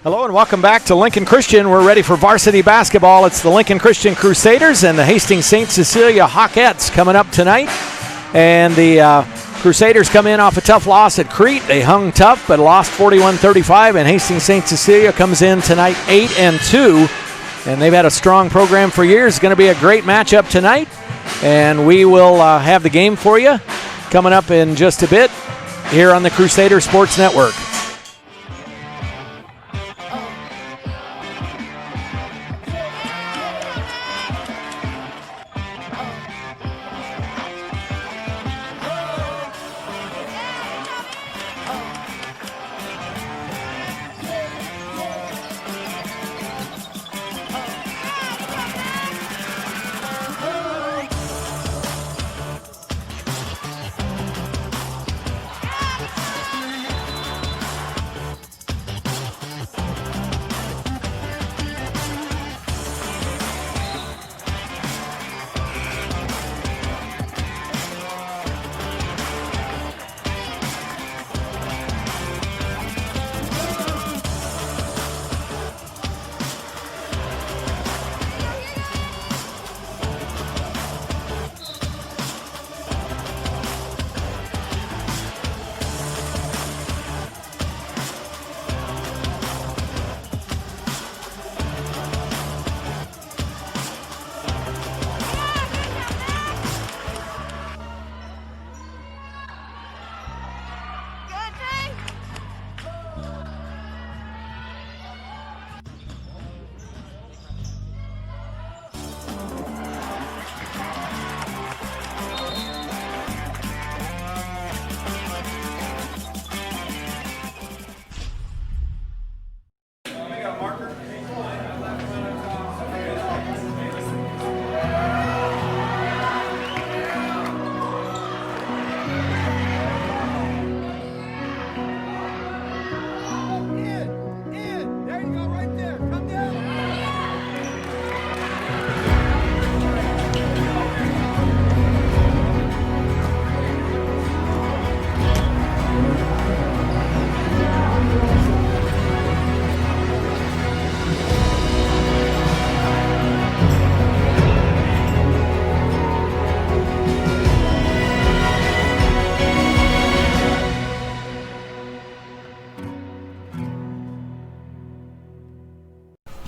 Hello and welcome back to Lincoln Christian. We're ready for varsity basketball. It's the Lincoln Christian Crusaders and the Hastings St. Cecilia Hawkettes coming up tonight. And the Crusaders come in off a tough loss at Crete. They hung tough but lost 41-35, and Hastings St. Cecilia comes in tonight 8-2. And they've had a strong program for years. It's going to be a great matchup tonight. And we will have the game for you coming up in just a bit here on the Crusader Sports Network.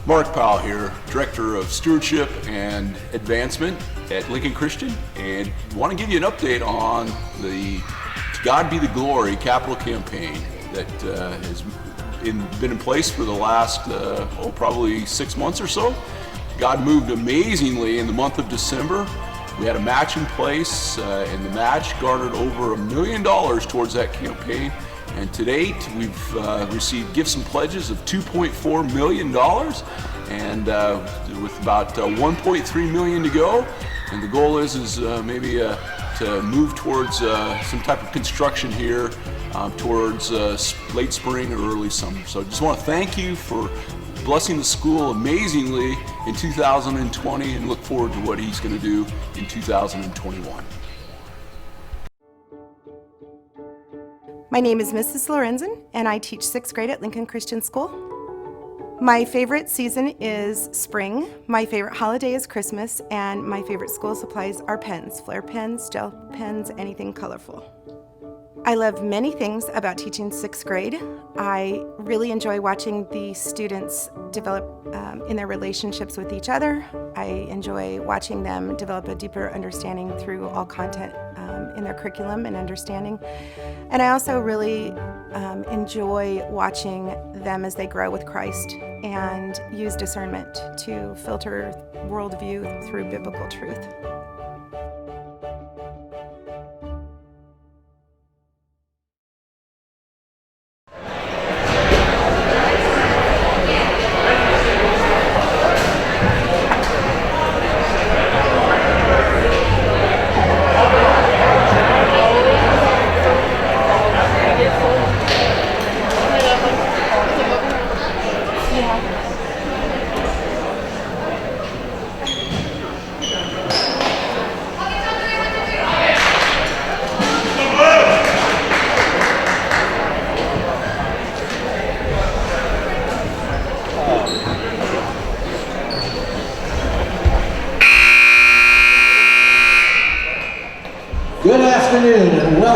Mark Powell here, Director of Stewardship and Advancement at Lincoln Christian, and want to give you an update on the To God Be the Glory capital campaign that has been in place for the last, probably 6 months or so. God moved amazingly in the month of December. We had a match in place, and the match garnered over $1 million towards that campaign. And to date, we've received gifts and pledges of $2.4 million, and with about $1.3 million to go. And the goal is maybe to move towards some type of construction here towards late spring or early summer. So I just want to thank you for blessing the school amazingly in 2020, and look forward to what he's going to do in 2021. My name is Mrs. Lorenzen, and I teach 6th grade at Lincoln Christian School. My favorite season is spring, my favorite holiday is Christmas, and my favorite school supplies are pens, Flair pens, gel pens, anything colorful. I love many things about teaching 6th grade. I really enjoy watching the students develop in their relationships with each other. I enjoy watching them develop a deeper understanding through all content in their curriculum and understanding. And I also really enjoy watching them as they grow with Christ and use discernment to filter worldview through biblical truth.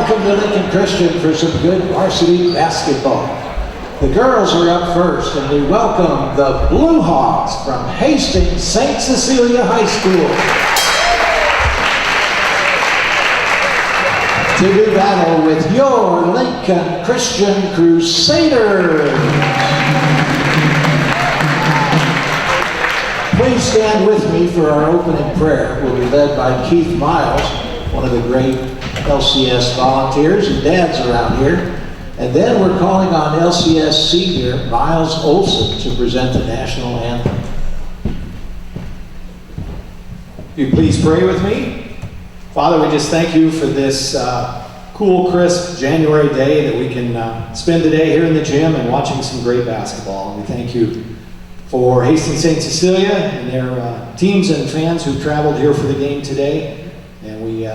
welcome to Lincoln Christian for some good varsity basketball. The girls are up first, and we welcome the Blue Hawks from Hastings St. Cecilia High School to do battle with your Lincoln Christian Crusaders. Please stand with me for our opening prayer. We'll be led by Keith Miles, one of the great LCS volunteers and dads around here. And then we're calling on LCS senior Miles Olson to present the national anthem. Will you please pray with me? Father, we just thank you for this cool, crisp January day that we can spend the day here in the gym and watching some great basketball. And we thank you for Hastings St. Cecilia and their teams and fans who traveled here for the game today. And we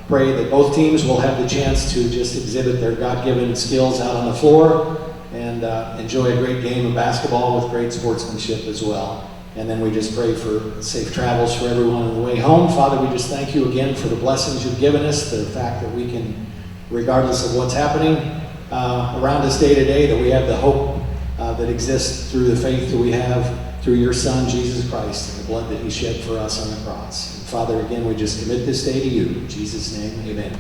pray that both teams will have the chance to just exhibit their God-given skills out on the floor and enjoy a great game of basketball with great sportsmanship as well. And then we just pray for safe travels for everyone on the way home. Father, we just thank you again for the blessings you've given us, the fact that we can, regardless of what's happening around us day to day, that we have the hope that exists through the faith that we have through your Son, Jesus Christ, and the blood that he shed for us on the cross. And Father, again, we just commit this day to you. In Jesus' name, amen.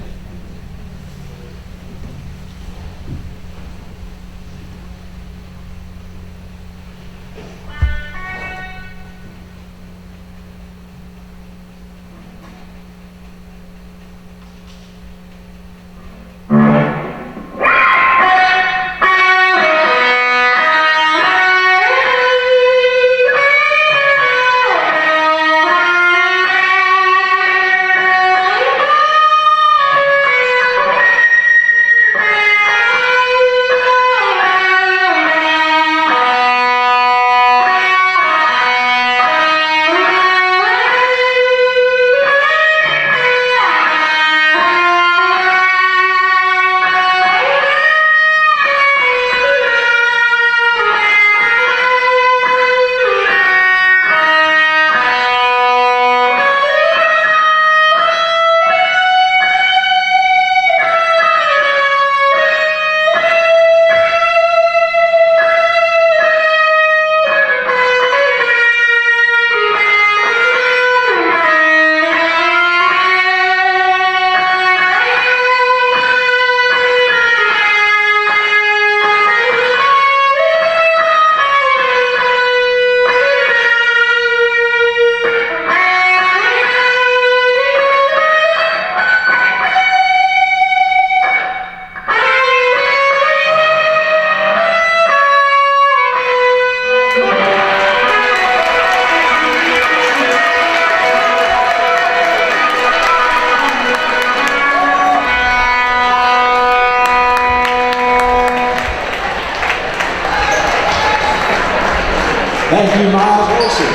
Thank you, Miles Wilson.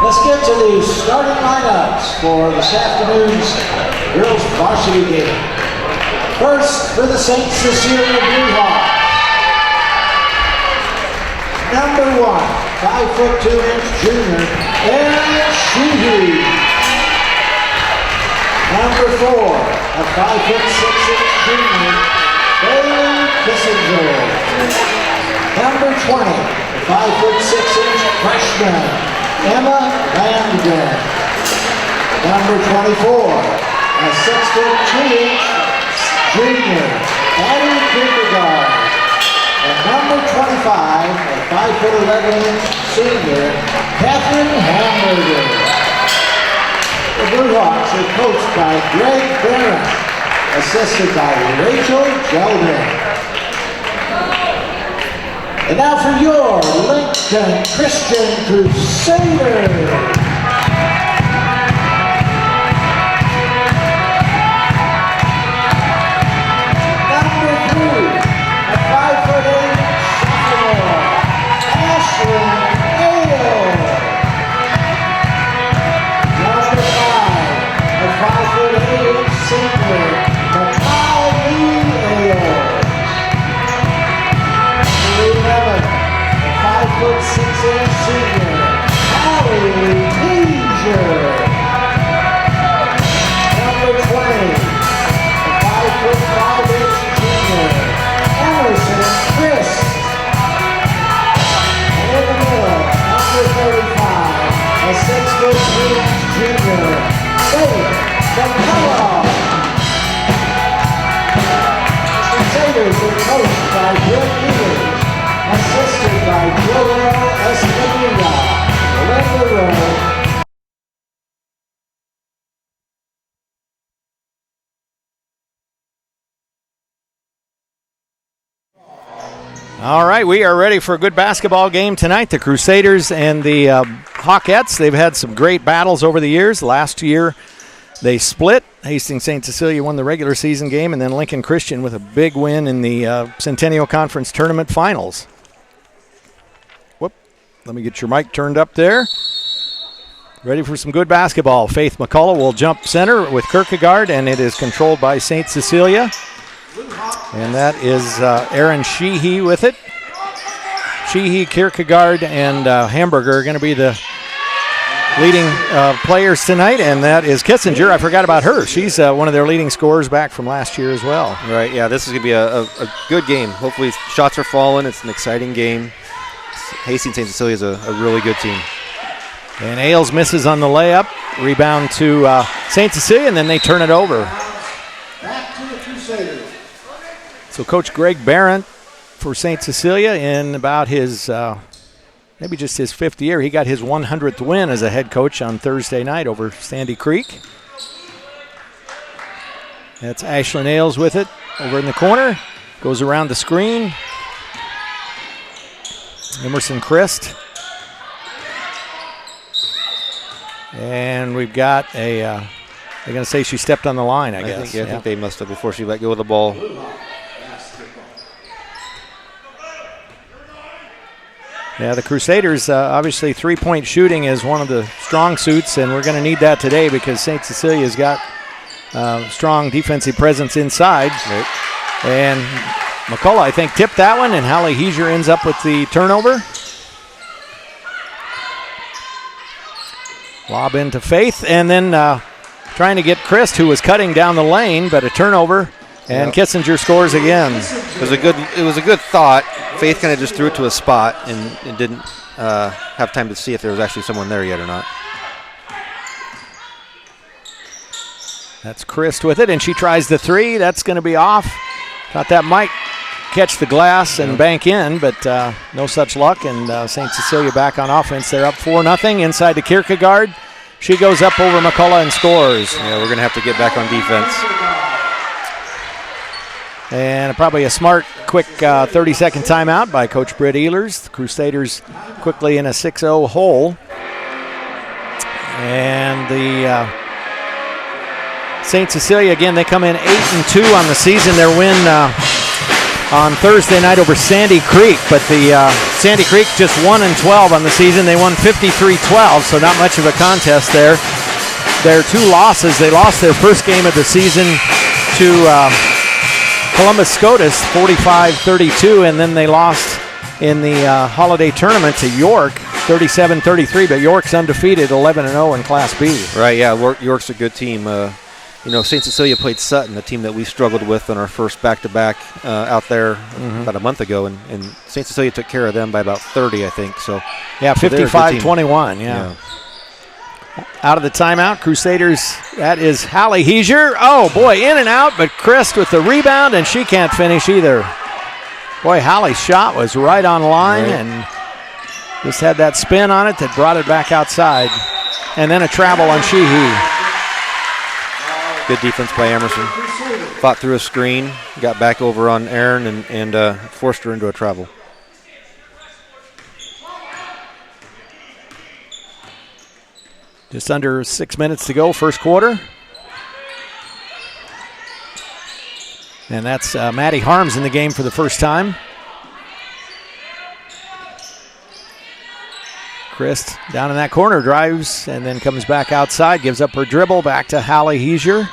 Let's get to the starting lineups for this afternoon's girls varsity game. First, for the St. Cecilia Blue Hawks. Number 1, 5'2" junior, Aaron Sheehy. Number 4, a 5'6" junior, Bailey Kissinger. Number 20, a 5'6" freshman, Emma Landgren. Number 24, a 6'2" junior, Addie Kierkegaard. And number 25, a 5'11" senior, Catherine Hamburger. The Blue Hawks are coached by Greg Barron, assisted by Rachel Jeldon. And now for your Lincoln Christian Crusaders. Number 3, a 5'8" sophomore, Ashlyn Hale. Number 5, a 5'8" senior, Macaulay Hale. 5'6" senior, Allie Leisure. Number 20, McCullough. The Crusaders are coached by Bill Peters, assisted by Joel Escamilla. Let the roll. All right, we are ready for a good basketball game tonight. The Crusaders and the Hawkettes, they've had some great battles over the years. Last year, they split. Hastings St. Cecilia won the regular season game, and then Lincoln Christian with a big win in the Centennial Conference Tournament Finals. Whoop, let me get your mic turned up there. Ready for some good basketball. Faith McCullough will jump center with Kierkegaard, and it is controlled by St. Cecilia. And that is Aaron Sheehy with it. Sheehy, Kierkegaard, and Hamburger are going to be the leading players tonight, and that is Kissinger. I forgot about her. She's one of their leading scorers back from last year as well. Right, yeah, this is going to be a good game. Hopefully shots are falling. It's an exciting game. Hastings St. Cecilia is a really good team. And Ailes misses on the layup. Rebound to St. Cecilia, and then they turn it over. Back to the Crusaders. So Coach Greg Barrett for St. Cecilia in about his, maybe just his 5th year. He got his 100th win as a head coach on Thursday night over Sandy Creek. That's Ashlyn Ailes with it over in the corner. Goes around the screen. Emerson Christ. And we've got a, they're going to say she stepped on the line, I guess. I think they must have before she let go of the ball. Yeah, the Crusaders, obviously three-point shooting is one of the strong suits, and we're going to need that today because St. Cecilia's got strong defensive presence inside. Right. And McCullough, I think, tipped that one, and Hallie Heiser ends up with the turnover. Lob into Faith, and then trying to get Christ, who was cutting down the lane, but a turnover, and Kissinger scores again. It was a good thought. Faith kind of just threw it to a spot and didn't have time to see if there was actually someone there yet or not. That's Christ with it, and she tries the three. That's going to be off. Thought that might catch the glass and bank in, but no such luck, and St. Cecilia back on offense. They're up 4-0 inside to Kierkegaard. She goes up over McCullough and scores. Yeah, we're going to have to get back on defense. And probably a smart, quick 30-second timeout by Coach Britt Ehlers. The Crusaders quickly in a 6-0 hole. And the St. Cecilia, again, they come in 8-2 on the season. Their win on Thursday night over Sandy Creek, but the Sandy Creek just 1-12 on the season. They won 53-12, so not much of a contest there. Their two losses, they lost their first game of the season to Columbus SCOTUS 45-32, and then they lost in the holiday tournament to York 37-33, but York's undefeated 11-0 in Class B. Right, yeah, York's a good team. St. Cecilia played Sutton, a team that we struggled with on our first back-to-back out there about a month ago, and St. Cecilia took care of them by about 30, I think. So yeah, 55-21, yeah. Out of the timeout, Crusaders, that is Hallie Heiser. Oh, boy, in and out, but Christ with the rebound, and she can't finish either. Boy, Hallie's shot was right on line, and just had that spin on it that brought it back outside. And then a travel on Sheehy. Good defense by Emerson. Fought through a screen, got back over on Aaron, and forced her into a travel. Just under 6 minutes to go, first quarter. And that's Maddie Harms in the game for the first time. Christ down in that corner, drives, and then comes back outside, gives up her dribble, back to Hallie Heiser.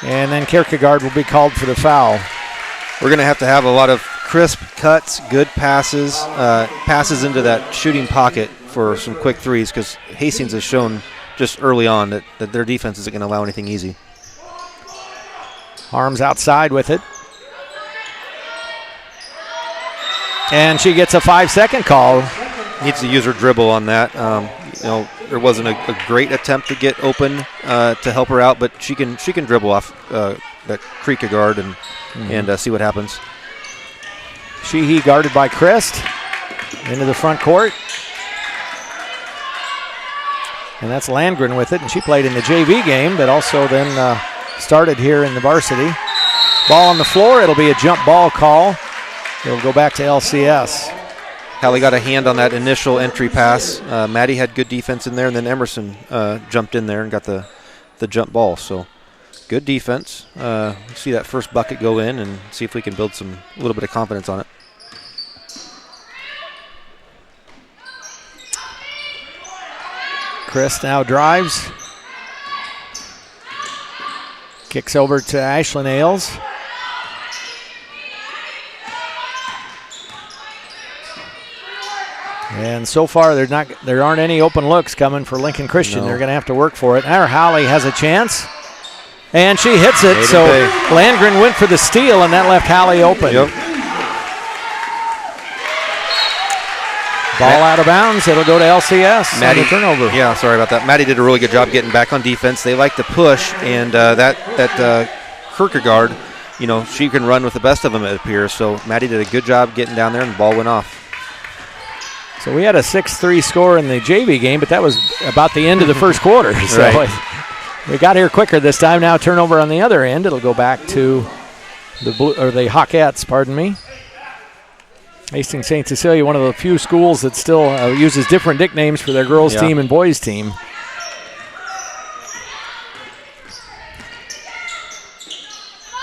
And then Kierkegaard will be called for the foul. We're going to have a lot of crisp cuts, good passes, passes into that shooting pocket for some quick threes, because Hastings has shown just early on that their defense isn't going to allow anything easy. Harms outside with it. And she gets a 5-second call. Needs to use her dribble on that. There wasn't a great attempt to get open to help her out, but she can dribble off that Kierkegaard and see what happens. Sheehy guarded by Christ into the front court. And that's Landgren with it, and she played in the JV game, but also then started here in the varsity. Ball on the floor, it'll be a jump ball call. It'll go back to LCS. Hallie got a hand on that initial entry pass. Maddie had good defense in there, and then Emerson jumped in there and got the jump ball. So good defense. See that first bucket go in and see if we can build a little bit of confidence on it. Chris now drives. Kicks over to Ashlyn Ailes. And so far, there aren't any open looks coming for Lincoln Christian. No. They're going to have to work for it. Now Hallie has a chance, and she hits it. So Landgren went for the steal, and that left Hallie open. Yep. Ball out of bounds. It'll go to LCS. Maddie, turnover. Yeah, sorry about that. Maddie did a really good job getting back on defense. They like to push, and that Kierkegaard, she can run with the best of them, it appears. So Maddie did a good job getting down there, and the ball went off. So we had a 6-3 score in the JV game, but that was about the end of the first quarter. So Right. we got here quicker this time. Now turnover on the other end. It'll go back to the Hawkettes, pardon me. Hastings St. Cecilia, one of the few schools that still uses different nicknames for their girls' team and boys' team.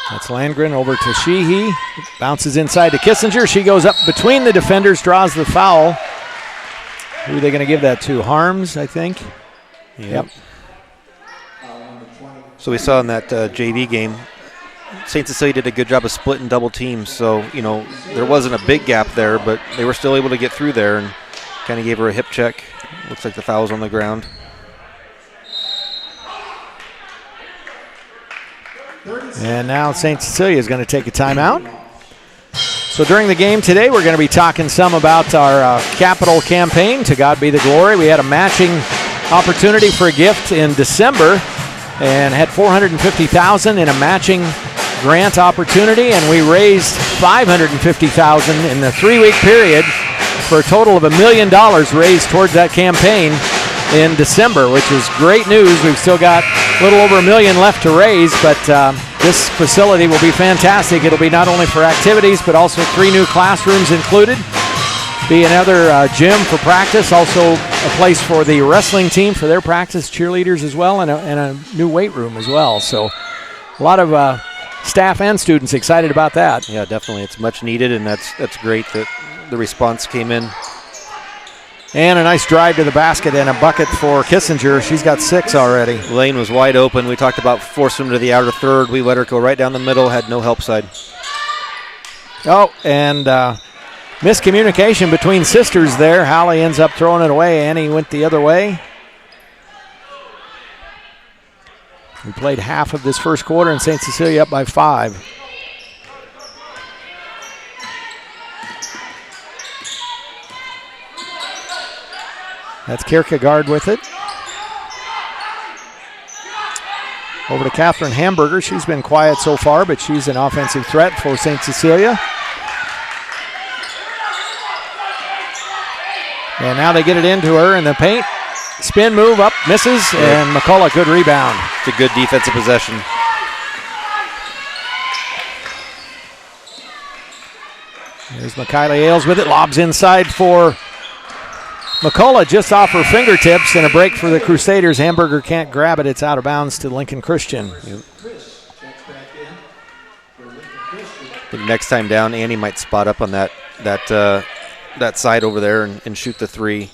That's Landgren over to Sheehy. Bounces inside to Kissinger. She goes up between the defenders, draws the foul. Who are they going to give that to? Harms, I think. Yep. So we saw in that JV game, St. Cecilia did a good job of splitting double teams. So, there wasn't a big gap there, but they were still able to get through there and kind of gave her a hip check. Looks like the foul's on the ground. And now St. Cecilia is going to take a timeout. So during the game today, we're going to be talking some about our capital campaign, To God Be the Glory. We had a matching opportunity for a gift in December and had $450,000 in a matching grant opportunity, and we raised $550,000 in the 3-week period for a total of $1 million raised towards that campaign in December, which is great news. We've still got a little over $1 million left to raise, but this facility will be fantastic. It'll be not only for activities, but also 3 new classrooms included. Be another gym for practice, also a place for the wrestling team for their practice, cheerleaders as well, and a new weight room as well. So a lot of staff and students excited about that. Yeah, definitely. It's much needed, and that's great that the response came in. And a nice drive to the basket and a bucket for Kissinger. She's got 6 already. Lane was wide open. We talked about forcing him to the outer third. We let her go right down the middle, had no help side. Oh, and miscommunication between sisters there. Hallie ends up throwing it away. Annie went the other way. We played half of this first quarter, and St. Cecilia up by 5. That's Kierkegaard with it. Over to Catherine Hamburger. She's been quiet so far, but she's an offensive threat for St. Cecilia. And now they get it into her in the paint. Spin move up, misses, and McCullough, good rebound. It's a good defensive possession. There's Mikayla Ailes with it, lobs inside for McCullough, just off her fingertips, and a break for the Crusaders. Hamburger can't grab it. It's out of bounds to Lincoln Christian. Yep. I think next time down, Annie might spot up on that side over there and shoot the 3.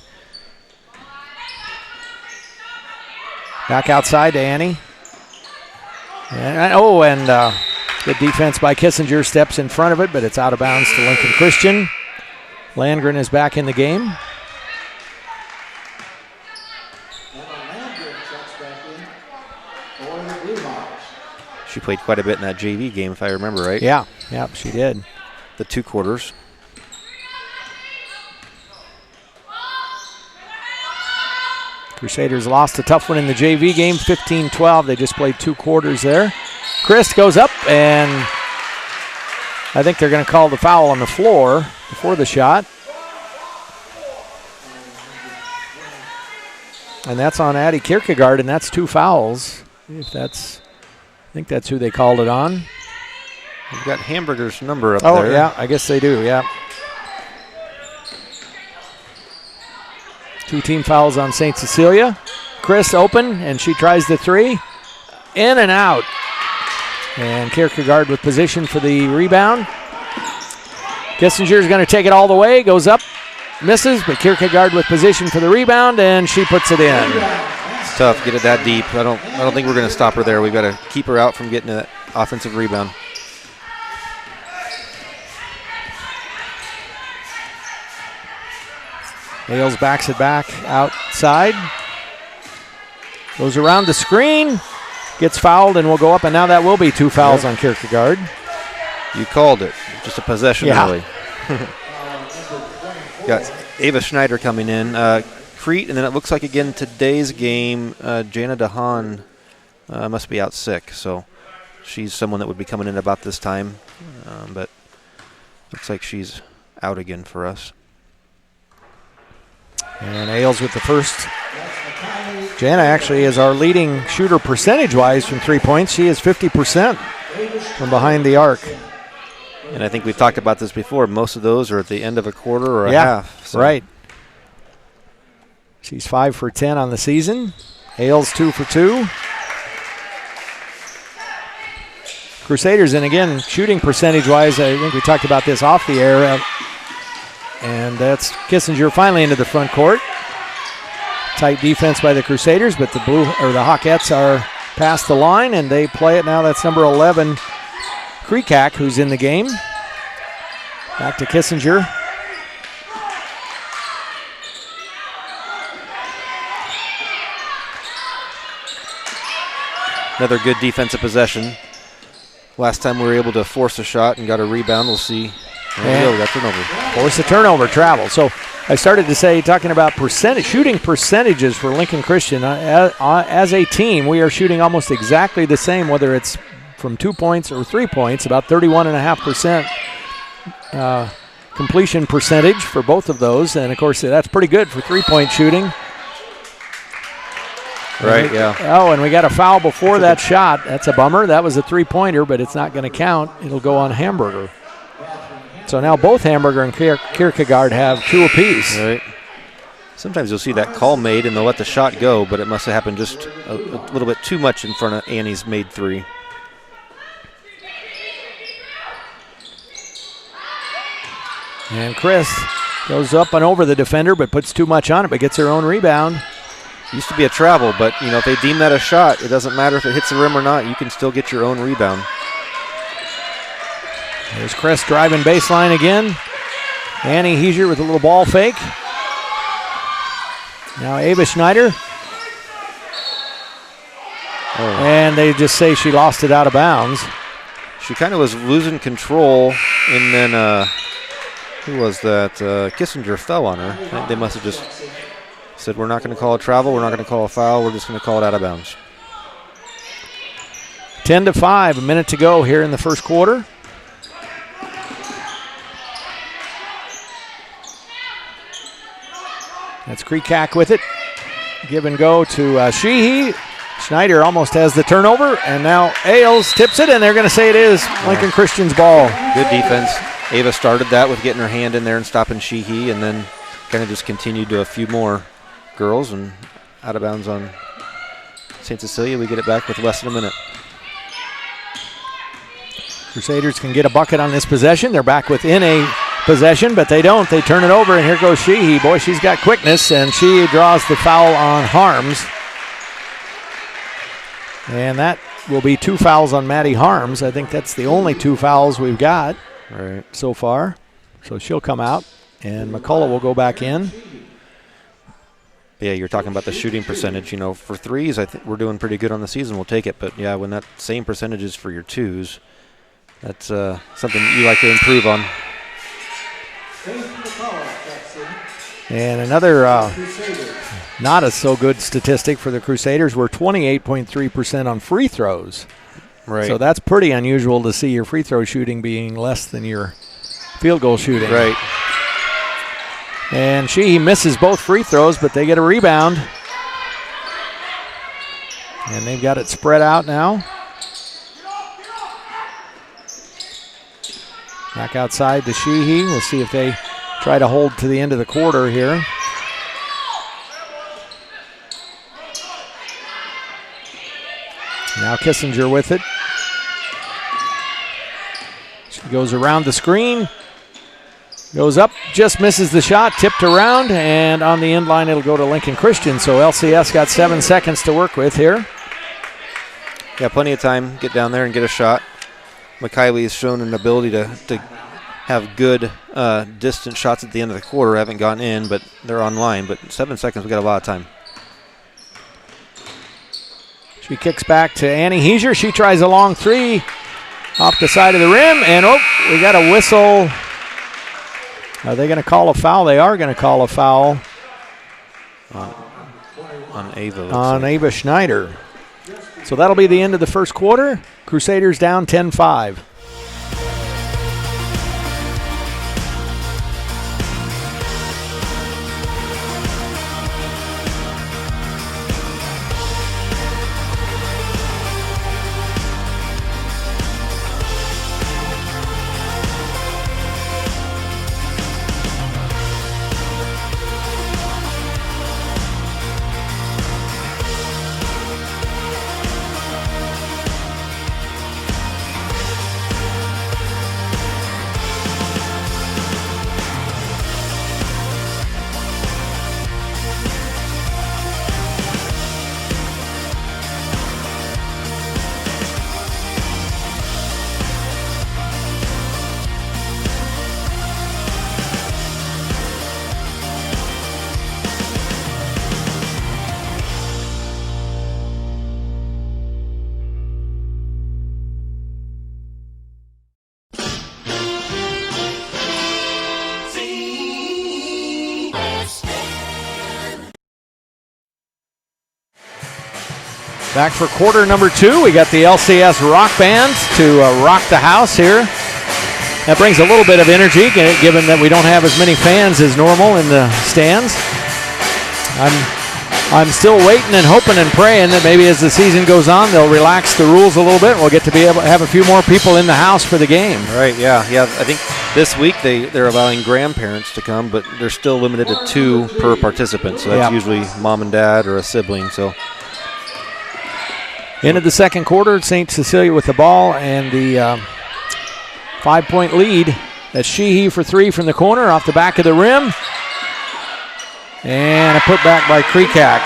Back outside to Annie. And good defense by Kissinger. Steps in front of it, but it's out of bounds to Lincoln Christian. Landgren is back in the game. She played quite a bit in that JV game, if I remember right. Yeah, she did. The 2 quarters. Crusaders lost a tough one in the JV game, 15-12. They just played 2 quarters there. Chris goes up, and I think they're going to call the foul on the floor before the shot. And that's on Addie Kierkegaard, and that's 2 fouls. I think that's who they called it on. We've got Hamburger's number up there. Oh, yeah, I guess they do, yeah. 2 team fouls on St. Cecilia. Chris open, and she tries the 3. In and out. And Kierkegaard with position for the rebound. Kissinger's going to take it all the way, goes up, misses, but Kierkegaard with position for the rebound, and she puts it in. It's tough, get it that deep. I don't think we're going to stop her there. We've got to keep her out from getting that offensive rebound. Ailes backs it back outside. Goes around the screen. Gets fouled and will go up, and now that will be 2 fouls on Kierkegaard. You called it. Just a possession early. Got Ava Schneider coming in. Crete, and then it looks like again today's game, Jana DeHaan must be out sick, so she's someone that would be coming in about this time, but looks like she's out again for us. And Ailes with the first. Jana actually is our leading shooter percentage-wise from 3 points. She is 50% from behind the arc. And I think we've talked about this before. Most of those are at the end of a quarter or a half. So. Right. She's 5 for 10 on the season. Ailes 2 for 2. Crusaders, and again, shooting percentage-wise, I think we talked about this off the air. And that's Kissinger finally into the front court. Tight defense by the Crusaders, but the Hawkettes are past the line, and they play it now. That's number 11, Krekak, who's in the game. Back to Kissinger. Another good defensive possession. Last time we were able to force a shot and got a rebound. We'll see. There we go, got turnover. Force the turnover, travel. So I started to say, talking about shooting percentages for Lincoln Christian. As a team, we are shooting almost exactly the same, whether it's from 2 points or 3 points, about 31.5% completion percentage for both of those. And, of course, that's pretty good for 3-point shooting. Right, yeah. Oh, and we got a foul before that shot. That's a bummer. That was a 3-pointer, but it's not going to count. It'll go on Hamburger. So now both Hamburger and Kierkegaard have 2 apiece. Right. Sometimes you'll see that call made and they'll let the shot go, but it must have happened just a little bit too much in front of Annie's made 3. And Chris goes up and over the defender, but puts too much on it, but gets her own rebound. Used to be a travel, but if they deem that a shot, it doesn't matter if it hits the rim or not. You can still get your own rebound. There's Chris driving baseline again. Annie Heiser with a little ball fake. Now Ava Schneider. And they just say she lost it out of bounds. She kind of was losing control, and then who was that? Kissinger fell on her. They must have just said, we're not going to call a travel, we're not going to call a foul, we're just going to call it out of bounds. 10-5, a minute to go here in the first quarter. That's Krekak with it. Give and go to Sheehy. Schneider almost has the turnover, and now Ailes tips it, and they're going to say it is Lincoln Christian's ball. Good defense. Ava started that with getting her hand in there and stopping Sheehy, and then kind of just continued to a few more girls, and out of bounds on St. Cecilia. We get it back with less than a minute. Crusaders can get a bucket on this possession. They're back within a possession, but they don't. They turn it over, and here goes Sheehy. Boy, she's got quickness, and she draws the foul on Harms. And that will be 2 fouls on Maddie Harms. I think that's the only 2 fouls we've got so far. So she'll come out, and McCullough will go back in. Yeah, you're talking about the shooting percentage. For threes, I think we're doing pretty good on the season. We'll take it. But, yeah, when that same percentage is for your twos, that's something you like to improve on. And another not a so good statistic for the Crusaders. We're 28.3% on free throws. Right. So that's pretty unusual to see your free throw shooting being less than your field goal shooting. Right. And he misses both free throws, but they get a rebound. And they've got it spread out now. Back outside to Sheehy. We'll see if they try to hold to the end of the quarter here. Now Kissinger with it. She goes around the screen. Goes up, just misses the shot, tipped around, and on the end line it'll go to Lincoln Christian. So LCS got 7 seconds to work with here. Yeah, plenty of time. Get down there and get a shot. McKiley has shown an ability to have good distance shots at the end of the quarter. Haven't gone in, but they're online. But 7 seconds, we got a lot of time. She kicks back to Annie Heiser. She tries a long three off the side of the rim, and we got a whistle. Are they going to call a foul? They are going to call a foul on Ava. On Ava Schneider. So that'll be the end of the first quarter. Crusaders down 10-5. Back for quarter number 2. We got the LCS rock band to rock the house here. That brings a little bit of energy, given that we don't have as many fans as normal in the stands. I'm still waiting and hoping and praying that maybe as the season goes on, they'll relax the rules a little bit. We'll get to be able to have a few more people in the house for the game. Right, yeah. I think this week they're allowing grandparents to come, but they're still limited to 2 per participant. So that's usually mom and dad or a sibling. So end of the second quarter, St. Cecilia with the ball and the 5-point lead. That's Sheehy for 3 from the corner off the back of the rim. And a putback by Kreekak.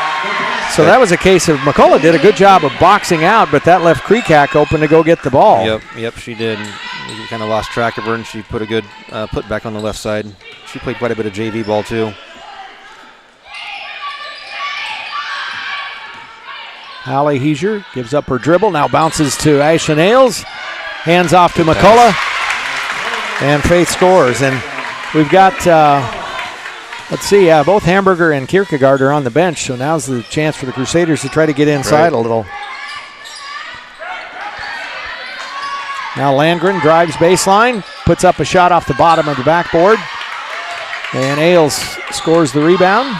So that was a case of McCullough did a good job of boxing out, but that left Kreekak open to go get the ball. Yep, she did. We kind of lost track of her, and she put a good putback on the left side. She played quite a bit of JV ball, too. Hallie Heiser gives up her dribble, now bounces to Ashlyn Ailes. Hands off to McCullough. And Faith scores. And we've got, let's see, both Hamburger and Kierkegaard are on the bench, so now's the chance for the Crusaders to try to get inside a little. Now Landgren drives baseline, puts up a shot off the bottom of the backboard. And Ailes scores the rebound.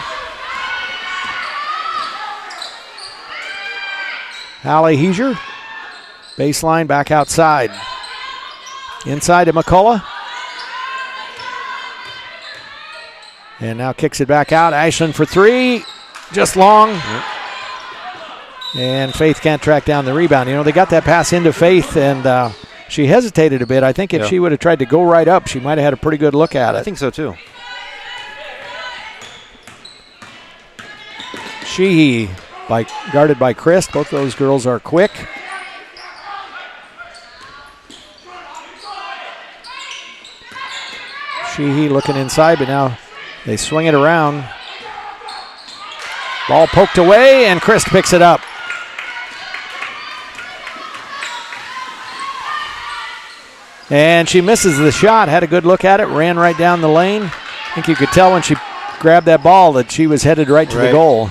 Hallie Heiser, baseline back outside. Inside to McCullough. And now kicks it back out. Ashlyn for 3, just long. And Faith can't track down the rebound. You know, they got that pass into Faith, and she hesitated a bit. I think if she would have tried to go right up, she might have had a pretty good look at it. I think so, too. Sheehy guarded by Christ. Both those girls are quick. Sheehy looking inside, but now they swing it around. Ball poked away, and Christ picks it up. And she misses the shot, had a good look at it, ran right down the lane. I think you could tell when she grabbed that ball that she was headed right to the goal.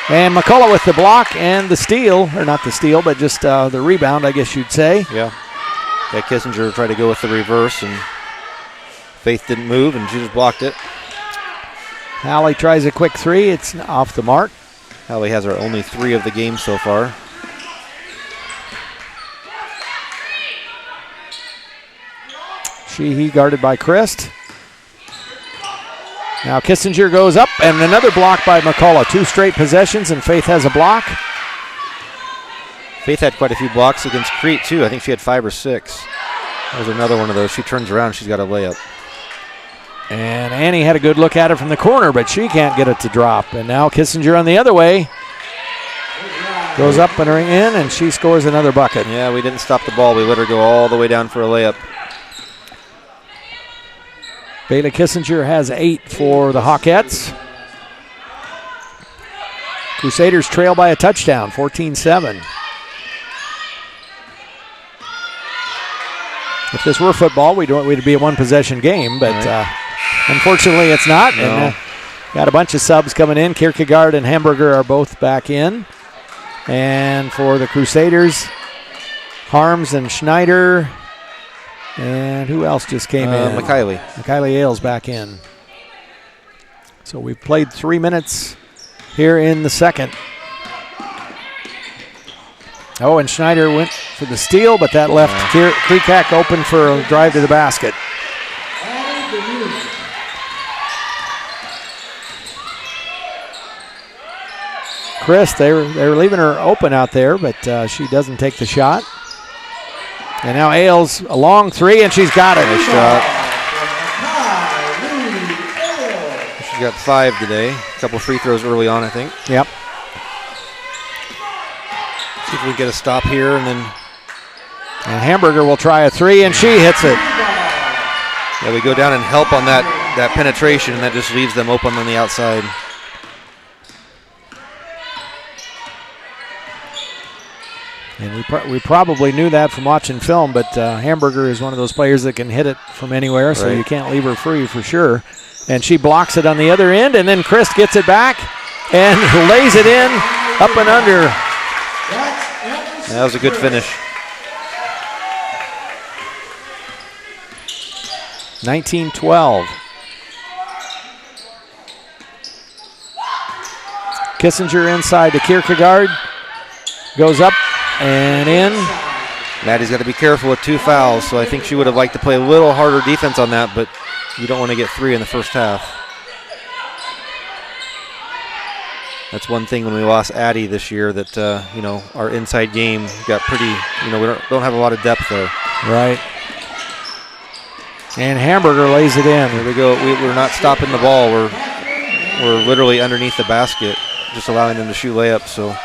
And McCullough with the block and the steal, or not the steal, but just the rebound, I guess you'd say. Yeah, Kissinger tried to go with the reverse, and Faith didn't move, and she just blocked it. Hallie tries a quick three. It's off the mark. Hallie has her only 3 of the game so far. He guarded by Christ. Now Kissinger goes up, and another block by McCullough. 2 straight possessions, and Faith has a block. Faith had quite a few blocks against Crete, too. I think she had 5 or 6. There's another one of those. She turns around, she's got a layup. And Annie had a good look at it from the corner, but she can't get it to drop. And now Kissinger on the other way. Goes up and in, and she scores another bucket. Yeah, we didn't stop the ball. We let her go all the way down for a layup. Bailey Kissinger has 8 for the Hawkettes. Crusaders trail by a touchdown, 14-7. If this were football, we'd be a one-possession game, but unfortunately it's not. No. And got a bunch of subs coming in. Kierkegaard and Hamburger are both back in. And for the Crusaders, Harms and Schneider. And who else just came in? Mikhaili Ailes back in. So we've played 3 minutes here in the second. Oh, and Schneider went for the steal, but that left Kreekak open for a drive to the basket. Chris, they were leaving her open out there, but she doesn't take the shot. And now Ailes, a long 3, and she's got it. Nice shot. She's got 5 today. A couple free throws early on, I think. Yep. See if we get a stop here, and Hamburger will try a 3, and she hits it. Yeah, we go down and help on that penetration, and that just leaves them open on the outside. And we probably knew that from watching film, but Hamburger is one of those players that can hit it from anywhere, so you can't leave her free for sure. And she blocks it on the other end, and then Chris gets it back and lays it in, up and under. That was a good finish. 19-12. Kissinger inside to Kierkegaard. Goes up and in. Maddie's got to be careful with 2 fouls, so I think she would have liked to play a little harder defense on that, but you don't want to get 3 in the first half. That's one thing when we lost Addie this year that, our inside game got pretty, we don't have a lot of depth there. Right. And Hamburger lays it in. Here we go. We're not stopping the ball. We're literally underneath the basket, just allowing them to shoot layups, so.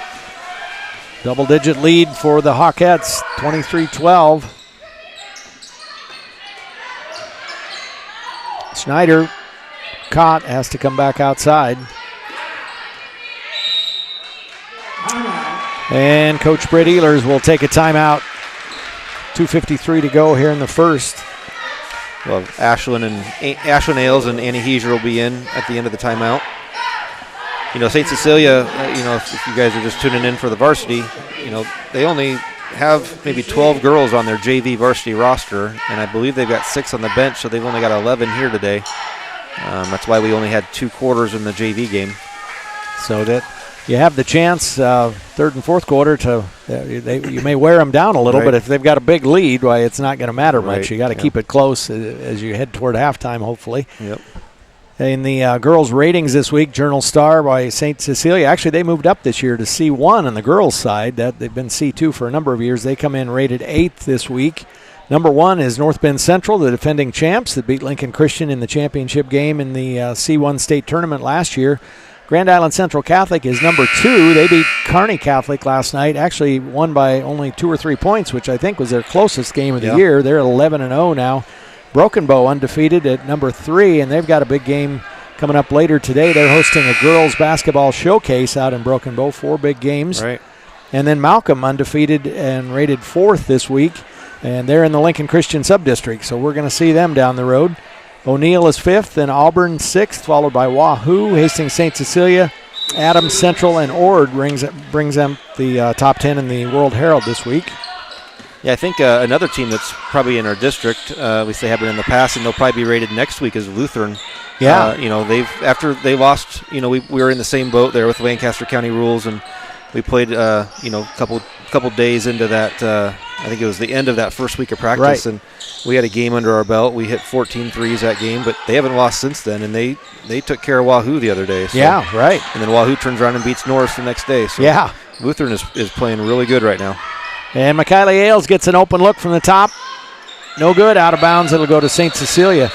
Double-digit lead for the Hawkettes, 23-12. Schneider caught, has to come back outside. And Coach Britt Ehlers will take a timeout. 2:53 to go here in the first. Well, Ashlyn Ailes and Annie Heiser will be in at the end of the timeout. St. Cecilia, if you guys are just tuning in for the varsity, they only have maybe 12 girls on their JV varsity roster, and I believe they've got 6 on the bench, so they've only got 11 here today. That's why we only had 2 quarters in the JV game. So that you have the chance, third and fourth quarter, you may wear them down a little, but if they've got a big lead, why it's not going to matter much. You got to keep it close as you head toward halftime, hopefully. Yep. In the girls' ratings this week, Journal Star by St. Cecilia. Actually, they moved up this year to C1 on the girls' side. They've been C2 for a number of years. They come in rated 8th this week. Number 1 is North Bend Central, the defending champs that beat Lincoln Christian in the championship game in the C1 state tournament last year. Grand Island Central Catholic is number 2. They beat Kearney Catholic last night. Actually won by only 2 or 3 points, which I think was their closest game of the year. They're at 11-0 now. Broken Bow undefeated at number 3, and they've got a big game coming up later today. They're hosting a girls basketball showcase out in Broken Bow, 4 big games. Right. And then Malcolm undefeated and rated 4th this week. And they're in the Lincoln Christian Subdistrict, so we're going to see them down the road. O'Neill is 5th, and Auburn 6th, followed by Wahoo, Hastings St. Cecilia, Adams Central, and Ord brings them the top 10 in the World Herald this week. Yeah, I think another team that's probably in our district, at least they have been in the past, and they'll probably be rated next week, is Lutheran. Yeah. After they lost, we were in the same boat there with Lancaster County rules, and we played, a couple days into that. I think it was the end of that first week of practice, and we had a game under our belt. We hit 14 threes that game, but they haven't lost since then, and they took care of Wahoo the other day. So. Yeah, right. And then Wahoo turns around and beats Norris the next day. So yeah. Lutheran is playing really good right now. And McKiley Ailes gets an open look from the top. No good. Out of bounds. It'll go to St. Cecilia.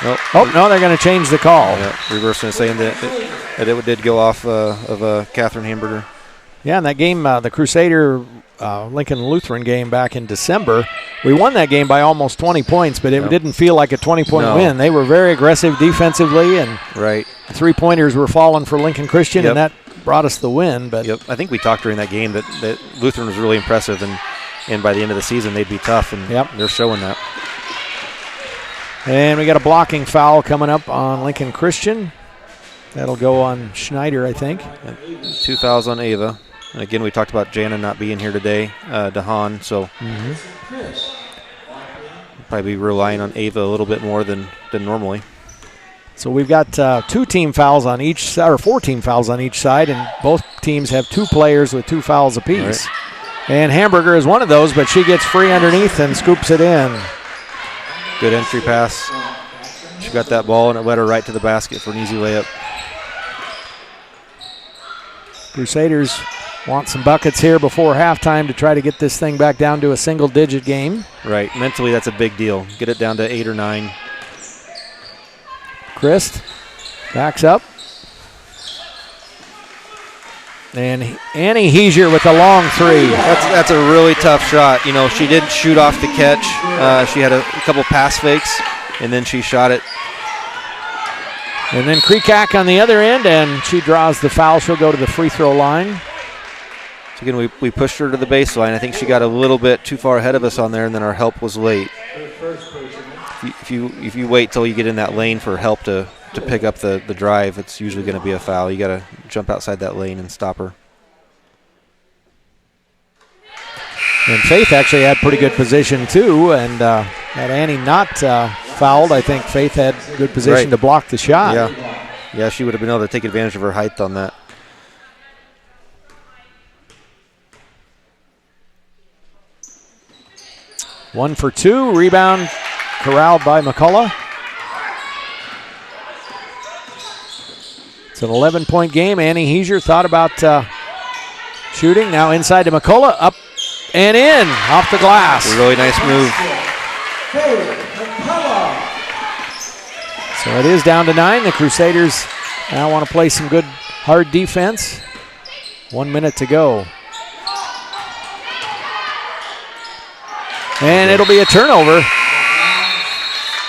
Nope. Oh, no, they're going to change the call. Yeah, reversing it, saying that it did go off of Catherine Hamburger. Yeah, in that game, the Crusader Lincoln Lutheran game back in December, we won that game by almost 20 points, but it didn't feel like a 20-point win. They were very aggressive defensively, and three-pointers were falling for Lincoln Christian, and that brought us the win. But I think we talked during that game that Lutheran was really impressive, and by the end of the season they'd be tough, and they're showing that. And we got a blocking foul coming up on Lincoln Christian. That'll go on Schneider, I think. 2 fouls on Ava. And again, we talked about Jana not being here today, DeHaan, so probably be relying on Ava a little bit more than normally. So we've got 4 team fouls on each side, and both teams have 2 players with 2 fouls apiece. Right. And Hamburger is one of those, but she gets free underneath and scoops it in. Good entry pass. She got that ball, and it led her right to the basket for an easy layup. Crusaders want some buckets here before halftime to try to get this thing back down to a single-digit game. Right. Mentally, that's a big deal. Get it down to 8 or 9. Christ backs up. And Annie Heiser with a long 3. That's a really tough shot. She didn't shoot off the catch. She had a couple pass fakes, and then she shot it. And then Kreekak on the other end, and she draws the foul. She'll go to the free throw line. So again, we pushed her to the baseline. I think she got a little bit too far ahead of us on there, and then our help was late. If you wait till you get in that lane for help to pick up the drive, it's usually going to be a foul. You got to jump outside that lane and stop her. And Faith actually had pretty good position too, and had Annie not fouled, I think Faith had good position to block the shot. Yeah, she would have been able to take advantage of her height on that. One for 2, rebound corralled by McCullough. It's an 11-point game. Annie Heiser thought about shooting. Now inside to McCullough, up and in, off the glass. A really nice move. So it is down to 9. The Crusaders now want to play some good, hard defense. 1 minute to go. And it'll be a turnover.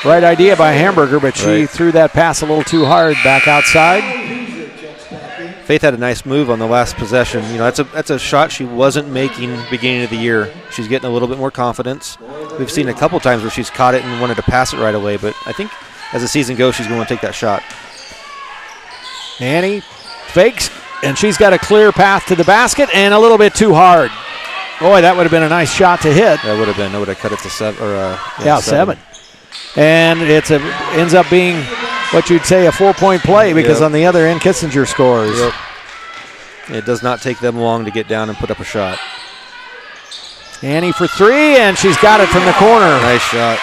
Right idea by Hamburger, but she threw that pass a little too hard back outside. Faith had a nice move on the last possession. That's a shot she wasn't making beginning of the year. She's getting a little bit more confidence. We've seen a couple times where she's caught it and wanted to pass it right away, but I think as the season goes, she's going to take that shot. Annie fakes, and she's got a clear path to the basket and a little bit too hard. Boy, that would have been a nice shot to hit. That would have been. That would have cut it to 7. 7. And ends up being what you'd say a 4-point play because on the other end, Kissinger scores. Yep. It does not take them long to get down and put up a shot. Annie for 3, and she's got it from the corner. Nice shot.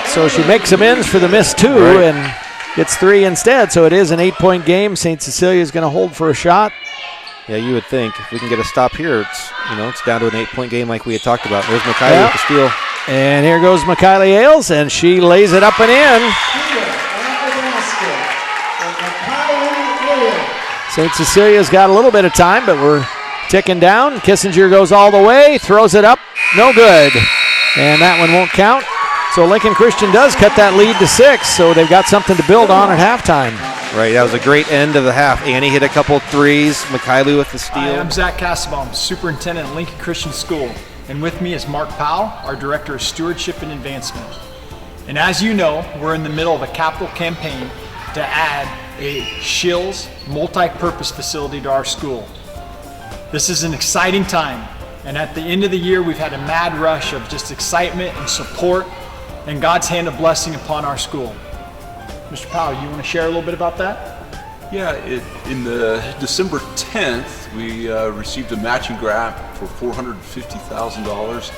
So she makes amends for the miss 2 and gets 3 instead. So it is an 8-point game. St. Cecilia is going to hold for a shot. Yeah, you would think if we can get a stop here, it's down to an 8-point game like we had talked about. There's McKiley with the steal. And here goes McKiley Ailes, and she lays it up and in. St. Cecilia's got a little bit of time, but we're ticking down. Kissinger goes all the way, throws it up, no good. And that one won't count. So Lincoln Christian does cut that lead to 6, so they've got something to build on at halftime. Right, that was a great end of the half. Annie hit a couple threes. Mikhailu with the steal. Hi, I'm Zach Kassabaum, Superintendent at Lincoln Christian School. And with me is Mark Powell, our Director of Stewardship and Advancement. And as you know, we're in the middle of a capital campaign to add a Shills multi-purpose facility to our school. This is an exciting time, and at the end of the year we've had a mad rush of just excitement and support and God's hand of blessing upon our school. Mr. Powell, you want to share a little bit about that? Yeah, in the December 10th, we received a matching grant for $450,000,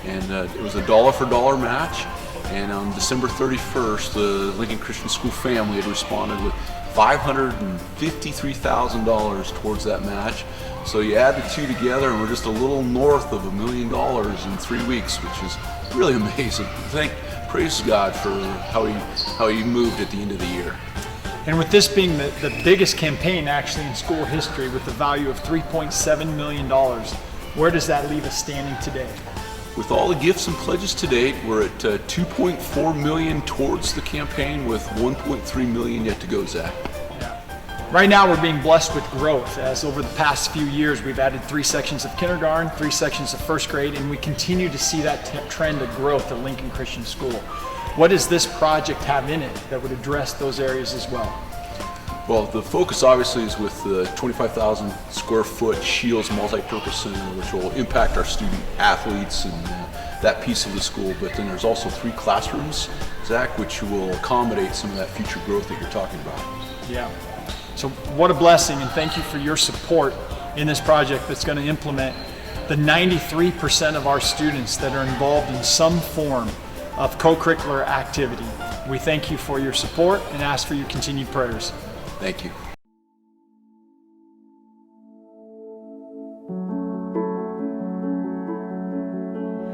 and it was a dollar-for-dollar match. And on December 31st, the Lincoln Christian School family had responded with $553,000 towards that match. So you add the two together, and we're just a little north of $1 million in 3 weeks, which is really amazing. Praise God for how he moved at the end of the year. And with this being the biggest campaign actually in school history, with the value of $3.7 million, where does that leave us standing today? With all the gifts and pledges to date, we're at $2.4 million towards the campaign, with $1.3 million yet to go, Zach. Yeah. Right now we're being blessed with growth, as over the past few years we've added 3 sections of kindergarten, 3 sections of first grade, and we continue to see that trend of growth at Lincoln Christian School. What does this project have in it that would address those areas as well? Well, the focus obviously is with the 25,000 square foot Shields multi-purpose center, which will impact our student athletes and that piece of the school. But then there's also 3 classrooms, Zach, which will accommodate some of that future growth that you're talking about. Yeah. So what a blessing, and thank you for your support in this project that's going to implement the 93% of our students that are involved in some form of co-curricular activity. We thank you for your support and ask for your continued prayers. Thank you.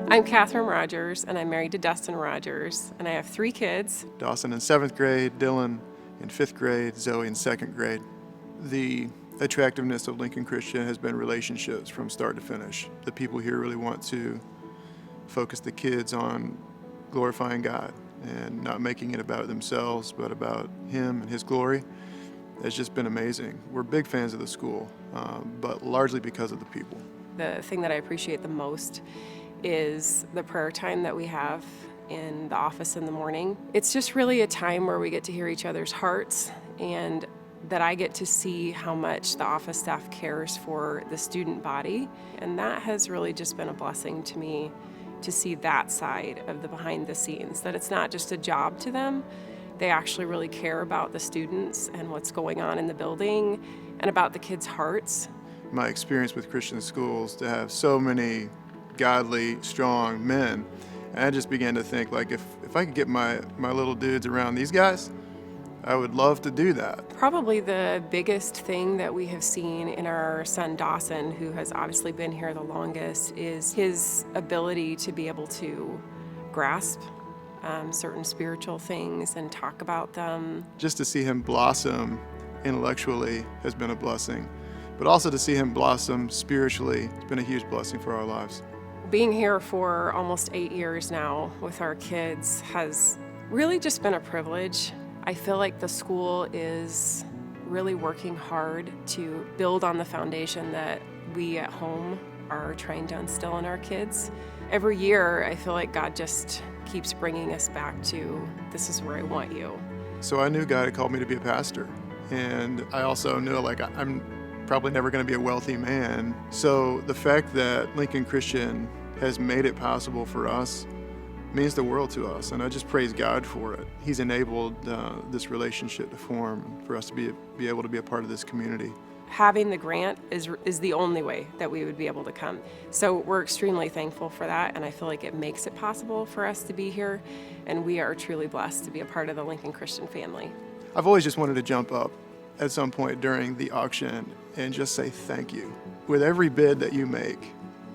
I'm Catherine Rogers, and I'm married to Dustin Rogers, and I have 3 kids. Dawson in 7th grade, Dylan in 5th grade, Zoe in 2nd grade. The attractiveness of Lincoln Christian has been relationships from start to finish. The people here really want to focus the kids on glorifying God and not making it about themselves, but about Him and His glory. It's just been amazing. We're big fans of the school, but largely because of the people. The thing that I appreciate the most is the prayer time that we have in the office in the morning. It's just really a time where we get to hear each other's hearts, and that I get to see how much the office staff cares for the student body. And that has really just been a blessing to me, to see that side of the behind the scenes, that it's not just a job to them. They actually really care about the students and what's going on in the building and about the kids' hearts. My experience with Christian schools, to have so many godly, strong men, and I just began to think, like, if I could get my little dudes around these guys, I would love to do that. Probably the biggest thing that we have seen in our son Dawson, who has obviously been here the longest, is his ability to be able to grasp certain spiritual things and talk about them. Just to see him blossom intellectually has been a blessing, but also to see him blossom spiritually has been a huge blessing for our lives. Being here for almost 8 years now with our kids has really just been a privilege. I feel like the school is really working hard to build on the foundation that we at home are trying to instill in our kids. Every year, I feel like God just keeps bringing us back to, this is where I want you. So I knew God had called me to be a pastor, and I also knew, like, I'm probably never going to be a wealthy man. So the fact that Lincoln Christian has made it possible for us means the world to us, and I just praise God for it. He's enabled this relationship to form, for us to be able to be a part of this community. Having the grant is the only way that we would be able to come. So we're extremely thankful for that, and I feel like it makes it possible for us to be here, and we are truly blessed to be a part of the Lincoln Christian family. I've always just wanted to jump up at some point during the auction and just say thank you. With every bid that you make,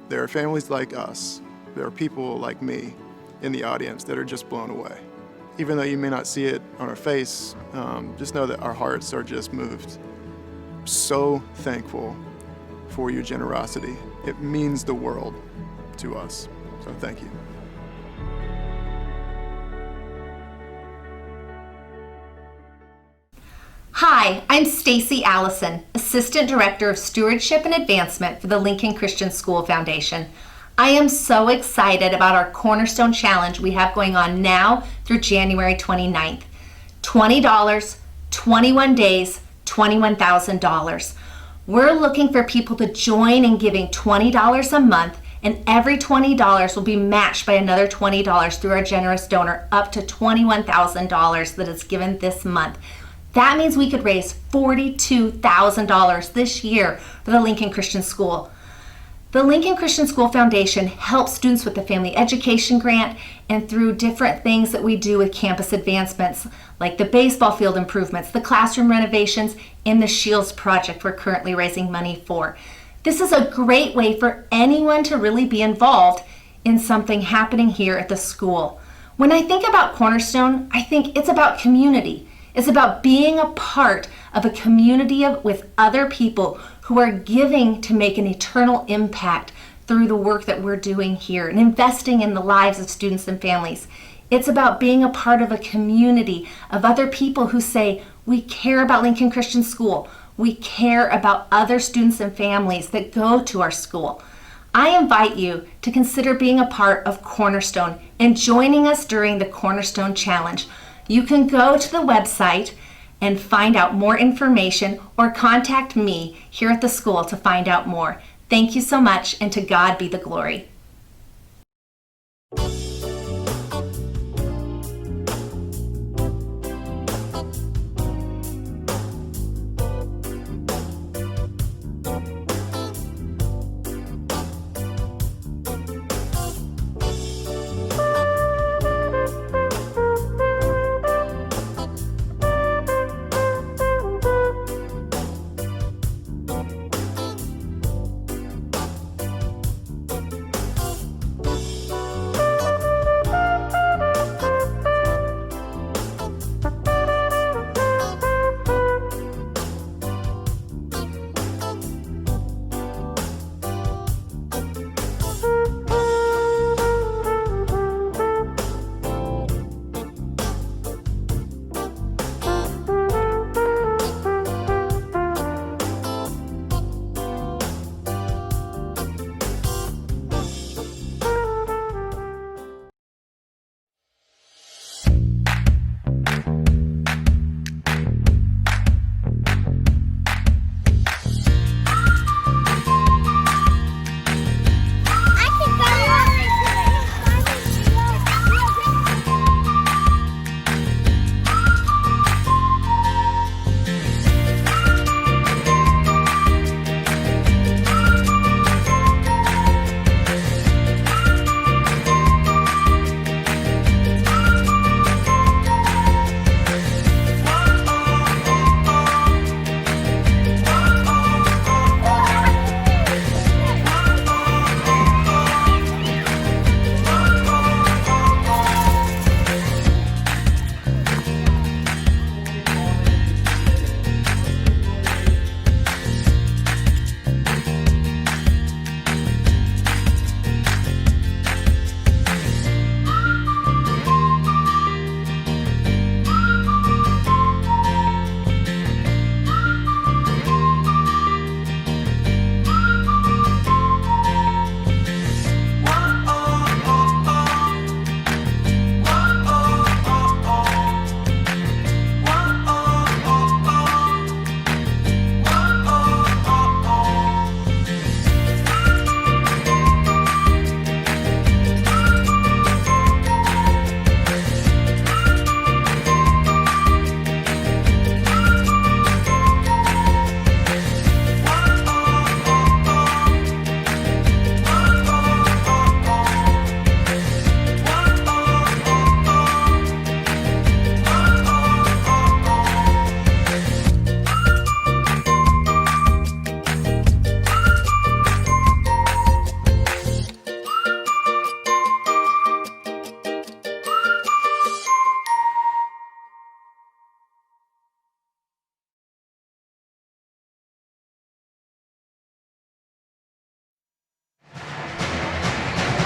there are families like us, there are people like me in the audience that are just blown away. Even though you may not see it on our face, just know that our hearts are just moved. So thankful for your generosity. It means the world to us. So thank you. Hi, I'm Stacy Allison, Assistant Director of Stewardship and Advancement for the Lincoln Christian School Foundation. I am so excited about our Cornerstone Challenge we have going on now through January 29th. $20, 21 days, $21,000. We're looking for people to join in giving $20 a month, and every $20 will be matched by another $20 through our generous donor, up to $21,000 that is given this month. That means we could raise $42,000 this year for the Lincoln Christian School. The Lincoln Christian School Foundation helps students with the Family Education Grant and through different things that we do with campus advancements, like the baseball field improvements, the classroom renovations, and the Shields Project we're currently raising money for. This is a great way for anyone to really be involved in something happening here at the school. When I think about Cornerstone, I think it's about community. It's about being a part of a community with other people who are giving to make an eternal impact through the work that we're doing here and investing in the lives of students and families. It's about being a part of a community of other people who say, we care about Lincoln Christian School. We care about other students and families that go to our school. I invite you to consider being a part of Cornerstone and joining us during the Cornerstone Challenge. You can go to the website and find out more information or contact me here at the school to find out more. Thank you so much, and to God be the glory.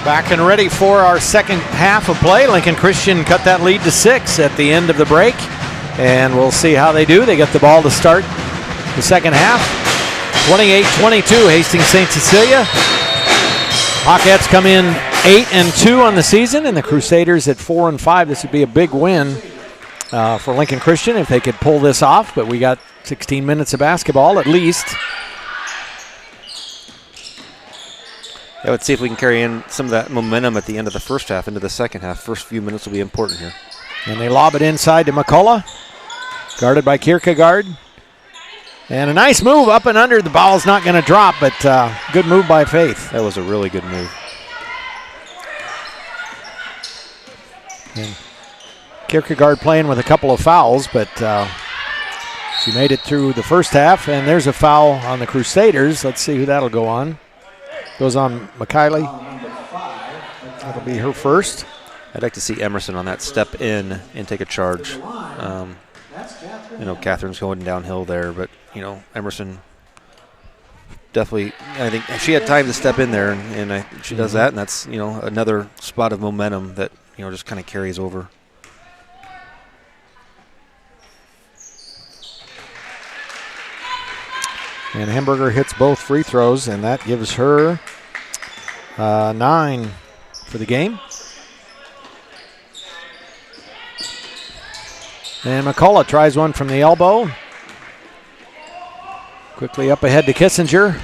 Back and ready for our second half of play. Lincoln Christian cut that lead to 6 at the end of the break. And we'll see how they do. They get the ball to start the second half. 28-22, Hastings St. Cecilia. Hawkettes come in 8-2 on the season, and the Crusaders at 4-5. This would be a big win for Lincoln Christian if they could pull this off, but we got 16 minutes of basketball at least. Yeah, let's see if we can carry in some of that momentum at the end of the first half into the second half. First few minutes will be important here. And they lob it inside to McCullough, guarded by Kierkegaard. And a nice move up and under. The ball's not going to drop, but good move by Faith. That was a really good move. And Kierkegaard playing with a couple of fouls, but she made it through the first half. And there's a foul on the Crusaders. Let's see who that'll go on. Goes on McKiley. That'll be her first. I'd like to see Emerson on that step in and take a charge. Catherine's going downhill there, but, Emerson definitely, I think she had time to step in there, and she does that, and that's, another spot of momentum that, just kind of carries over. And Hamburger hits both free throws, and that gives her 9 for the game. And McCullough tries one from the elbow. Quickly up ahead to Kissinger.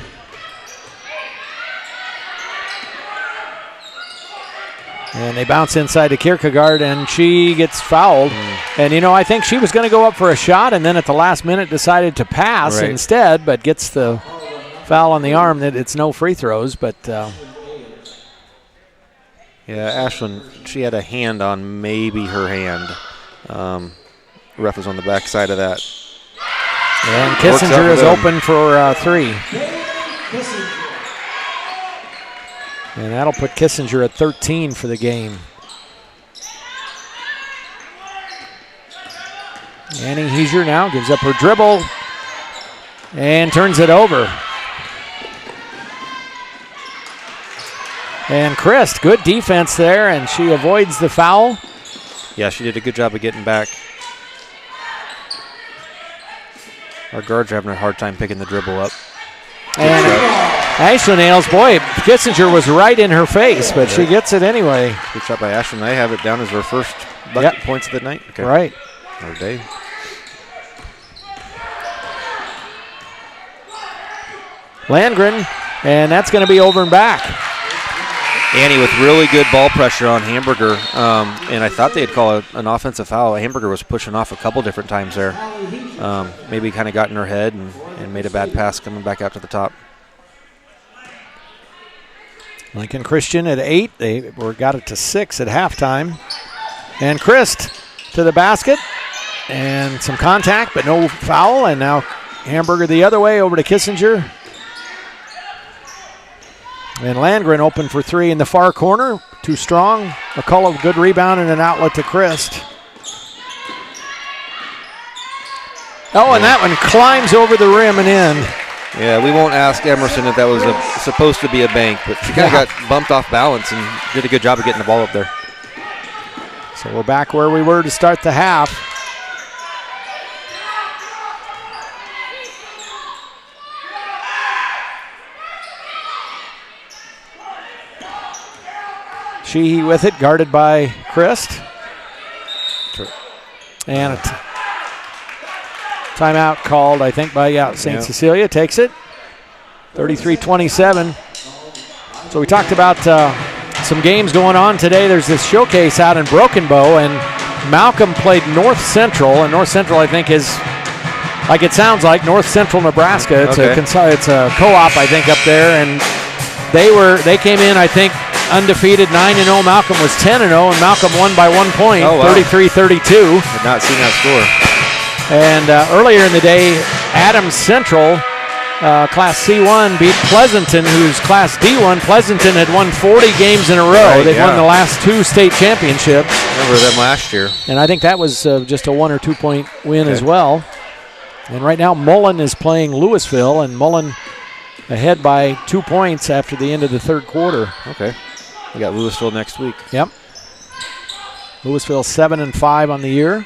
And they bounce inside to Kierkegaard, and she gets fouled. And, I think she was going to go up for a shot, and then at the last minute decided to pass instead, but gets the foul on the arm. That it's no free throws, but... Ashland, she had a hand on maybe her hand. Ref was on the back side of that. And Kissinger is open for 3. And that'll put Kissinger at 13 for the game. Annie Heiser now gives up her dribble and turns it over. And Christ, good defense there, and she avoids the foul. Yeah, she did a good job of getting back. Our guards are having a hard time picking the dribble up. And Ashland Nails, boy, Kissinger was right in her face, but she gets it anyway. Good shot by Ashland. I have it down as her first bucket points of the night. Okay. Right. Or day. Landgren, and that's going to be over and back. Annie with really good ball pressure on Hamburger, and I thought they'd call an offensive foul. Hamburger was pushing off a couple different times there. Maybe kind of got in her head and made a bad pass coming back out to the top. Lincoln Christian at 8. They got it to 6 at halftime. And Christ to the basket. And some contact, but no foul. And now Hamburger the other way over to Kissinger. And Landgren open for 3 in the far corner. Too strong. McCullough, good rebound and an outlet to Christ. Oh, and that one climbs over the rim and in. Yeah, we won't ask Emerson if that was supposed to be a bank, but she kind of got bumped off balance and did a good job of getting the ball up there. So we're back where we were to start the half. Sheehy with it, guarded by Christ. And a timeout called, I think, by St. Cecilia. Takes it. 33-27. So we talked about some games going on today. There's this showcase out in Broken Bow, and Malcolm played North Central, and North Central, I think, is, like it sounds like, North Central Nebraska. It's a co-op, I think, up there, and they came in, I think, undefeated 9-0. Malcolm was 10-0, and Malcolm won by 1 point, 33-32. Had not seen that score. And earlier in the day, Adams Central, Class C1, beat Pleasanton, who's Class D1. Pleasanton had won 40 games in a row. They'd won the last 2 state championships. Remember them last year. And I think that was just a 1 or 2 point win as well. And right now, Mullen is playing Louisville, and Mullen ahead by 2 points after the end of the third quarter. Okay. We got Louisville next week. Yep. Louisville 7-5 on the year.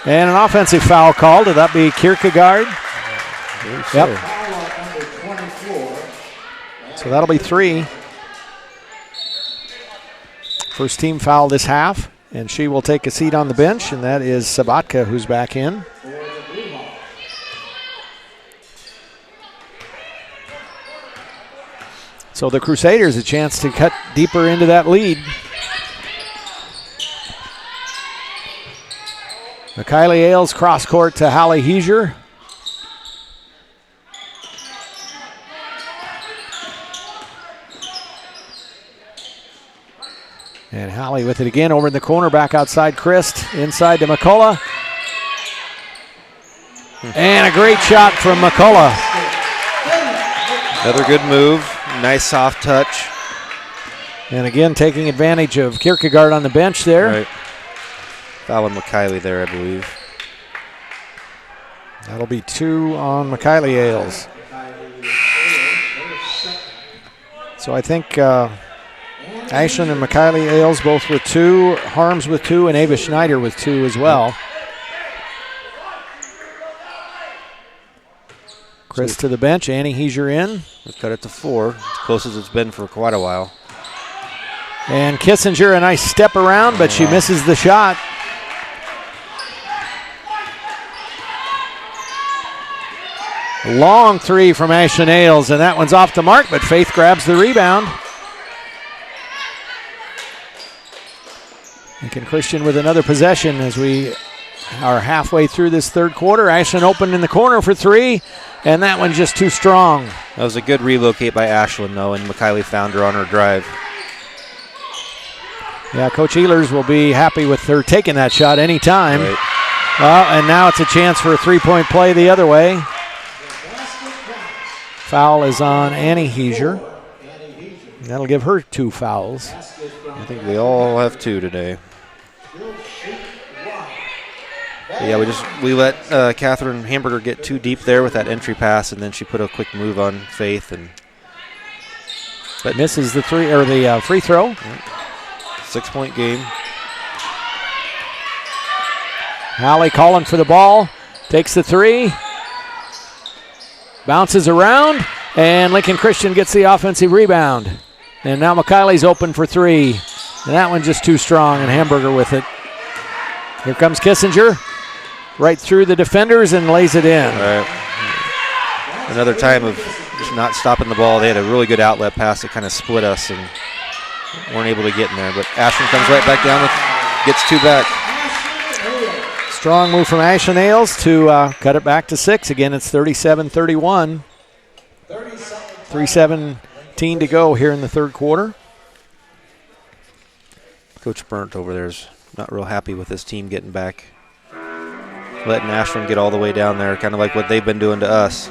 And an offensive foul called. Would that be Kierkegaard? Yep. So that'll be 3. First team foul this half, and she will take a seat on the bench, and that is Sabatka who's back in. So the Crusaders a chance to cut deeper into that lead. Kylie Ailes cross court to Hallie Heiser. And Hallie with it again over in the corner, back outside Christ, inside to McCullough. And a great shot from McCullough. Another good move, nice soft touch. And again, taking advantage of Kierkegaard on the bench there. Right. Fouling McKiley there, I believe. That'll be 2 on McKiley Ailes. So I think Ashlyn and McKiley Ailes both with 2, Harms with 2, and Ava Schneider with 2 as well. Chris to the bench, Annie Heiser in. Let's cut it to 4, as close as it's been for quite a while. And Kissinger, a nice step around, but she misses the shot. Long 3 from Ashlyn Ailes, and that one's off the mark, but Faith grabs the rebound. Lincoln Christian with another possession as we are halfway through this third quarter. Ashlyn open in the corner for 3, and that one just too strong. That was a good relocate by Ashlyn, though, and McKiley found her on her drive. Yeah, Coach Ehlers will be happy with her taking that shot anytime. Right. And now it's a chance for a 3-point play the other way. Foul is on Annie Heiser. That'll give her 2 fouls. I think we all have 2 today. Yeah, we let Catherine Hamburger get too deep there with that entry pass, and then she put a quick move on Faith, but misses the free throw. 6-point game. Hallie calling for the ball, takes the 3, bounces around, and Lincoln Christian gets the offensive rebound. And now McKiley's open for 3, and that one just too strong, and Hamburger with it. Here comes Kissinger, right through the defenders and lays it in. Right. Another time of just not stopping the ball. They had a really good outlet pass that kind of split us and weren't able to get in there. But Ashlyn comes right back down, gets 2 back. Strong move from Ashlyn Ailes to cut it back to 6. Again, it's 37-31. 3:17 to go here in the third quarter. Coach Burnt over there is not real happy with his team getting back. Letting Ashlyn get all the way down there, kind of like what they've been doing to us.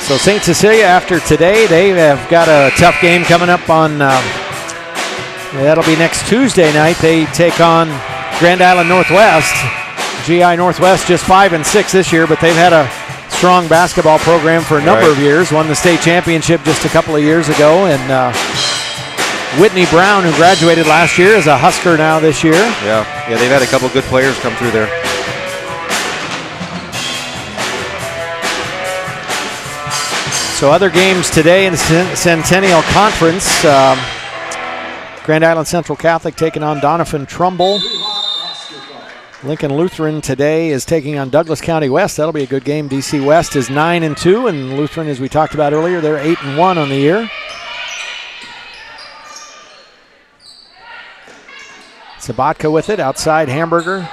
So St. Cecilia, after today, they have got a tough game coming up on, that'll be next Tuesday night. They take on Grand Island Northwest. GI Northwest just 5-6 this year, but they've had a strong basketball program for a number of years. Won the state championship just a couple of years ago, and Whitney Brown, who graduated last year, is a Husker now this year. Yeah, they've had a couple good players come through there. So other games today in the Centennial Conference. Grand Island Central Catholic taking on Doniphan Trumbull. Lincoln Lutheran today is taking on Douglas County West. That'll be a good game. DC West is 9-2, and Lutheran, as we talked about earlier, they're 8-1 on the year. Sabatka with it, outside Hamburger.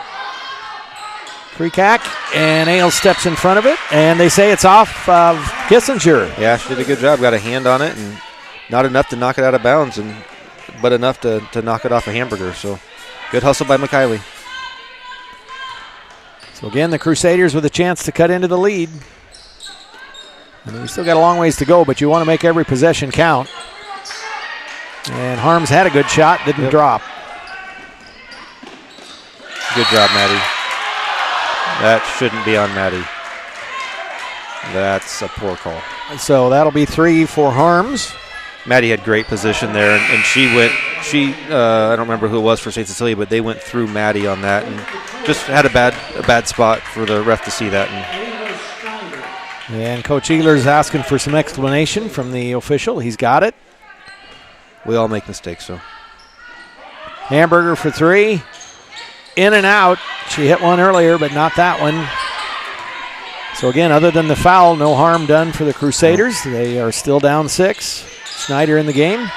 Freakak, and Ailes steps in front of it, and they say it's off of Kissinger. Yeah, she did a good job. Got a hand on it, and not enough to knock it out of bounds, but enough to knock it off a Hamburger. So good hustle by McKiley. So again, the Crusaders with a chance to cut into the lead. I mean, we still got a long ways to go, but you want to make every possession count. And Harms had a good shot, didn't drop. Good job, Maddie. That shouldn't be on Maddie. That's a poor call. So that'll be 3 for Harms. Maddie had great position there, and I don't remember who it was for St. Cecilia, but they went through Maddie on that and just had a bad spot for the ref to see that. And Coach Eagler's asking for some explanation from the official. He's got it. We all make mistakes, so. Hamburger for 3. In and out. She hit one earlier, but not that one. So again, other than the foul, no harm done for the Crusaders. They are still down 6. Schneider in the game.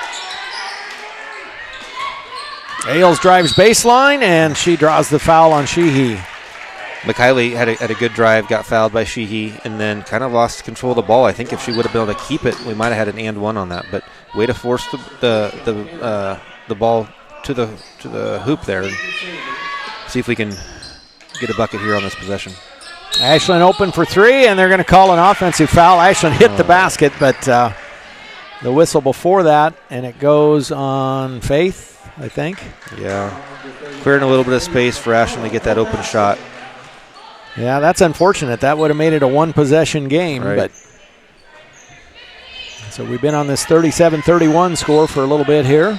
Ailes drives baseline, and she draws the foul on Sheehy. McKiley had a good drive, got fouled by Sheehy, and then kind of lost control of the ball. I think if she would have been able to keep it, we might have had an and one on that. But way to force the ball to the hoop there, and see if we can get a bucket here on this possession. Ashland open for 3, and they're going to call an offensive foul. Ashland hit the basket, but the whistle before that, and it goes on Faith, I think. Yeah, clearing a little bit of space for Ashland to get that open shot. Yeah, that's unfortunate. That would have made it a one-possession game. Right. But so we've been on this 37-31 score for a little bit here.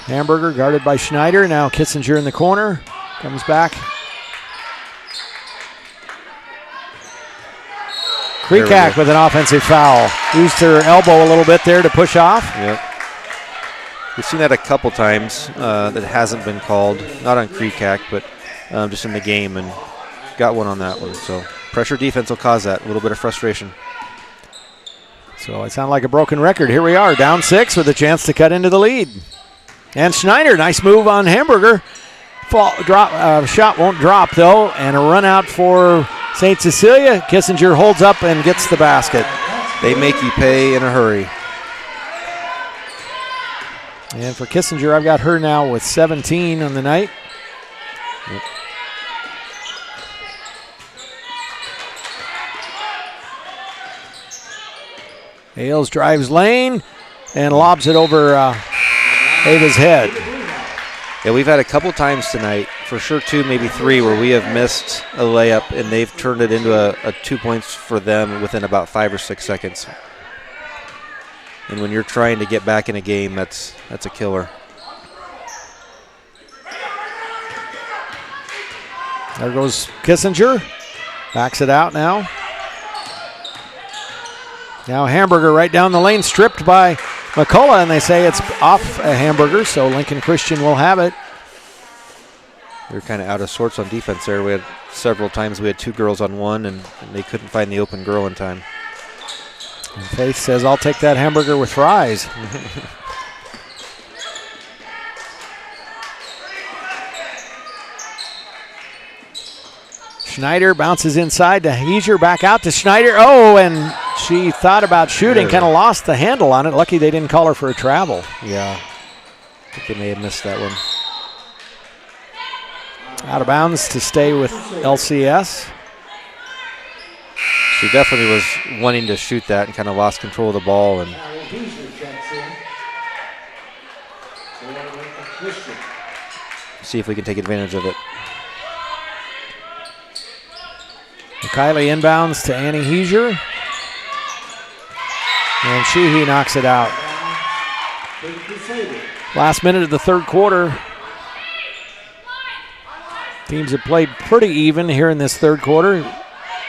Hamburger guarded by Schneider. Now Kissinger in the corner. Comes back. Kreekak with an offensive foul. Used her elbow a little bit there to push off. Yep. We've seen that a couple times that hasn't been called. Not on Kreekak, but just in the game, and got one on that one. So pressure defense will cause that. A little bit of frustration. So it sounded like a broken record. Here we are, down 6 with a chance to cut into the lead. And Schneider, nice move on Hamburger. Shot won't drop, though, and a run out for St. Cecilia. Kissinger holds up and gets the basket. They make you pay in a hurry. And for Kissinger, I've got her now with 17 on the night. Yep. Ailes drives lane and lobs it over Ava's head. Yeah, we've had a couple times tonight, for sure 2, maybe 3, where we have missed a layup and they've turned it into a 2 points for them within about 5 or 6 seconds. And when you're trying to get back in a game, that's a killer. There goes Kissinger. Backs it out now. Now Hamburger right down the lane, stripped by McCullough, and they say it's off a Hamburger, so Lincoln Christian will have it. We were kind of out of sorts on defense there. We had several times we had 2 girls on 1, and they couldn't find the open girl in time. And Faith says, I'll take that hamburger with fries. Schneider bounces inside to Heiser, back out to Schneider. Oh, and she thought about shooting, kind of lost the handle on it. Lucky they didn't call her for a travel. Yeah, I think they may have missed that one. Out of bounds to stay with LCS. She definitely was wanting to shoot that and kind of lost control of the ball. And see if we can take advantage of it. Kylie inbounds to Annie Heiser. And Sheehy knocks it out. Last minute of the third quarter. Teams have played pretty even here in this third quarter.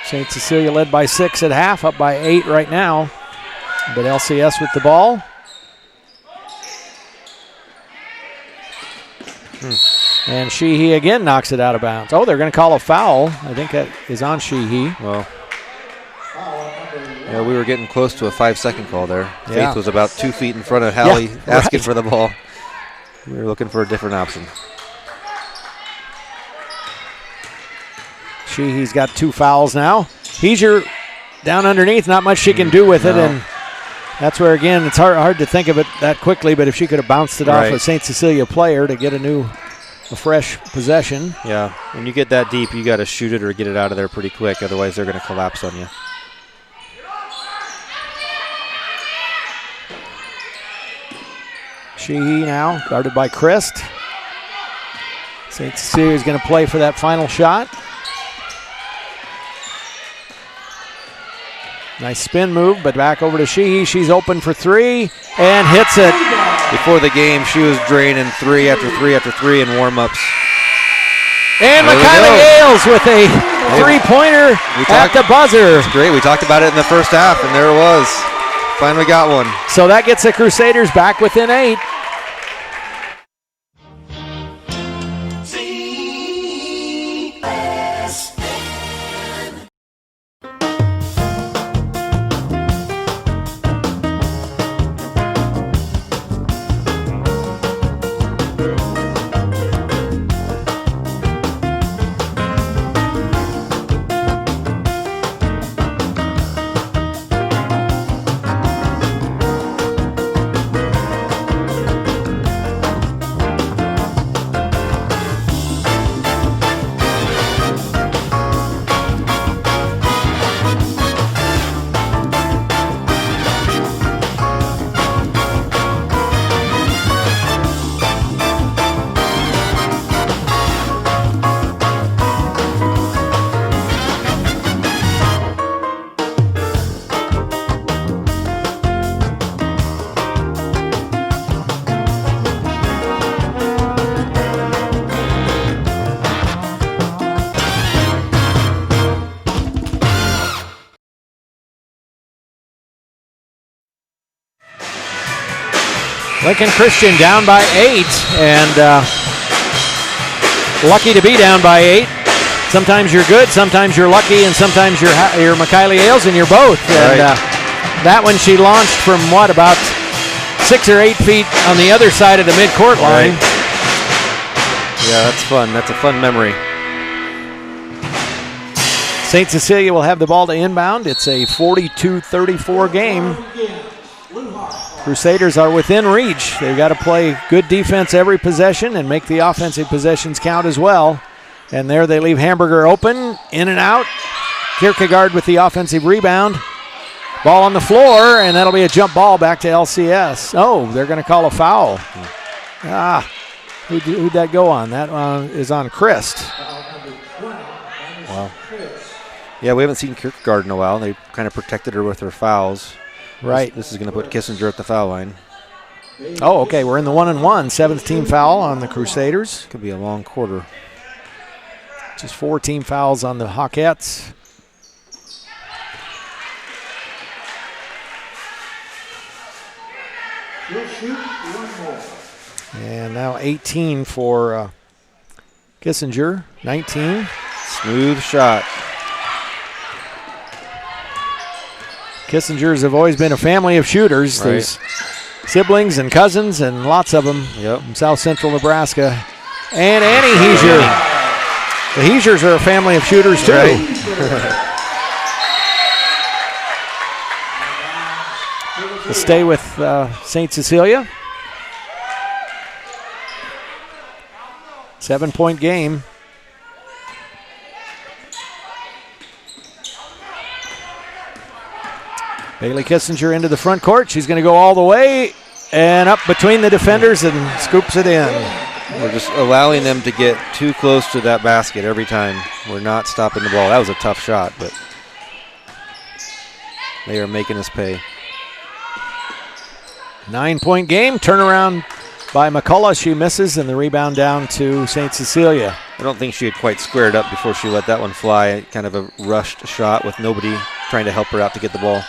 St. Cecilia led by 6 at half, up by 8 right now. But LCS with the ball. And Sheehy again knocks it out of bounds. Oh, they're going to call a foul. I think that is on Sheehy. Well, yeah, we were getting close to a 5-second call there. Yeah. Faith was about 2 feet in front of Hallie asking for the ball. We were looking for a different option. Sheehy's got 2 fouls now. Heiser down underneath, not much she can do with it, and that's where, again, it's hard to think of it that quickly, but if she could have bounced it off a St. Cecilia player to get a fresh possession. Yeah, when you get that deep, you got to shoot it or get it out of there pretty quick, otherwise they're going to collapse on you. Sheehy now, guarded by Christ. St. Cecilia is going to play for that final shot. Nice spin move, but back over to Sheehy. She's open for three and hits it. Before the game, she was draining 3 after 3 after 3 in warm-ups. And Kylie Ailes with a three-pointer at the buzzer. It's great. We talked about it in the first half, and there it was. Finally got one. So that gets the Crusaders back within 8. Lincoln Christian down by 8, and lucky to be down by 8. Sometimes you're good, sometimes you're lucky, and sometimes you're McKiley Ailes, and you're both. Right. And that one she launched from about 6 or 8 feet on the other side of the midcourt line. Right. Yeah, that's fun. That's a fun memory. St. Cecilia will have the ball to inbound. It's a 42-34 game. Crusaders are within reach. They've got to play good defense every possession and make the offensive possessions count as well. And there they leave Hamburger open, in and out. Kierkegaard with the offensive rebound. Ball on the floor, and that'll be a jump ball back to LCS. Oh, they're going to call a foul. Who'd that go on? That is on Christ. Wow. Yeah, we haven't seen Kierkegaard in a while. They kind of protected her with her fouls. Right. This is going to put Kissinger at the foul line. Oh, okay. We're in the 1-and-1. 7th team foul on the Crusaders. Could be a long quarter. Just 4 team fouls on the Hawkettes. And now 18 for Kissinger. 19. Smooth shot. Kissingers have always been a family of shooters. Right. There's siblings and cousins and lots of them from South Central Nebraska. And Annie Heesier. The Heesiers are a family of shooters too. Right. We'll stay with St. Cecilia. 7-point game. Bailey Kissinger into the front court. She's going to go all the way and up between the defenders and scoops it in. We're just allowing them to get too close to that basket every time. We're not stopping the ball. That was a tough shot, but they are making us pay. 9-point game. Turnaround by McCullough. She misses, and the rebound down to St. Cecilia. I don't think she had quite squared up before she let that one fly. Kind of a rushed shot with nobody trying to help her out to get the ball.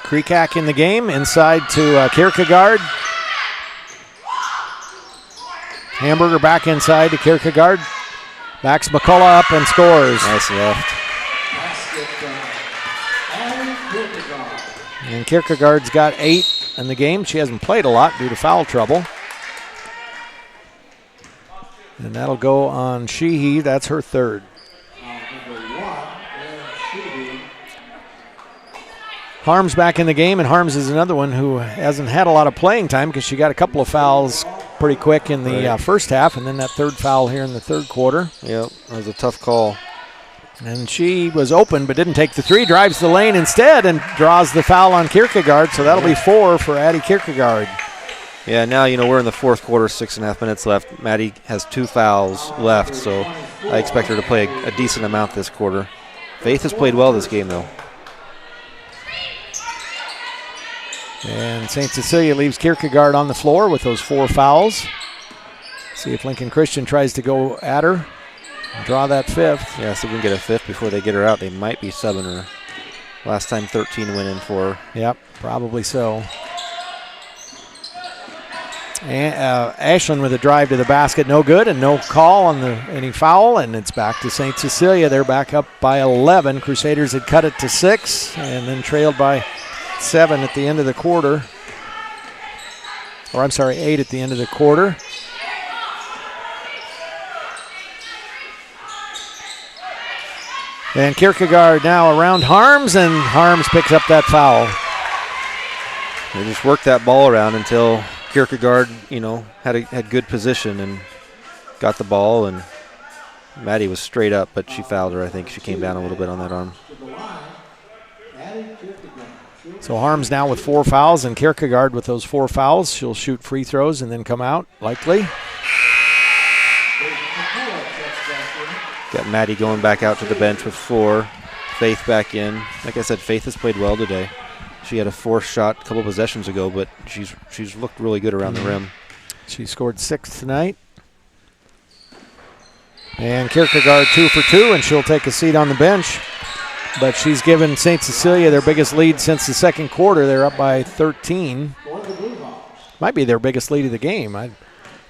Kreekak in the game, inside to Kierkegaard. Hamburger back inside to Kierkegaard. Backs McCullough up and scores. Nice left. And Kierkegaard's got 8 in the game. She hasn't played a lot due to foul trouble. And that'll go on Sheehy. That's her 3rd. Harms back in the game, and Harms is another one who hasn't had a lot of playing time because she got a couple of fouls pretty quick in the first half, and then that 3rd foul here in the 3rd quarter. Yep, that was a tough call. And she was open but didn't take the 3, drives the lane instead and draws the foul on Kierkegaard, so that'll be 4 for Addie Kierkegaard. Yeah, now, we're in the 4th quarter, 6.5 minutes left. Maddie has 2 fouls left, so I expect her to play a decent amount this quarter. Faith has played well this game, though. And St. Cecilia leaves Kierkegaard on the floor with those 4 fouls. See if Lincoln Christian tries to go at her and draw that 5th. Yeah, so we can get a 5th before they get her out. They might be subbing her. Last time 13 went in for her. Yep, probably so. And Ashland with a drive to the basket, no good, and no call on any foul, and it's back to St. Cecilia. They're back up by 11. Crusaders had cut it to 6 and then trailed by 7 at the end of the quarter. Or I'm sorry, 8 at the end of the quarter. And Kierkegaard now around Harms, and Harms picks up that foul. They just worked that ball around until Kierkegaard, had good position and got the ball, and Maddie was straight up, but she fouled her. I think she came down a little bit on that arm. So Harms now with 4 fouls, and Kierkegaard with those 4 fouls. She'll shoot free throws and then come out, likely. Got Maddie going back out to the bench with 4. Faith back in. Like I said, Faith has played well today. She had a 4th shot a couple possessions ago, but she's looked really good around the rim. She scored 6 tonight. And Kierkegaard 2 for 2, and she'll take a seat on the bench. But she's given St. Cecilia their biggest lead since the second quarter. They're up by 13. Might be their biggest lead of the game.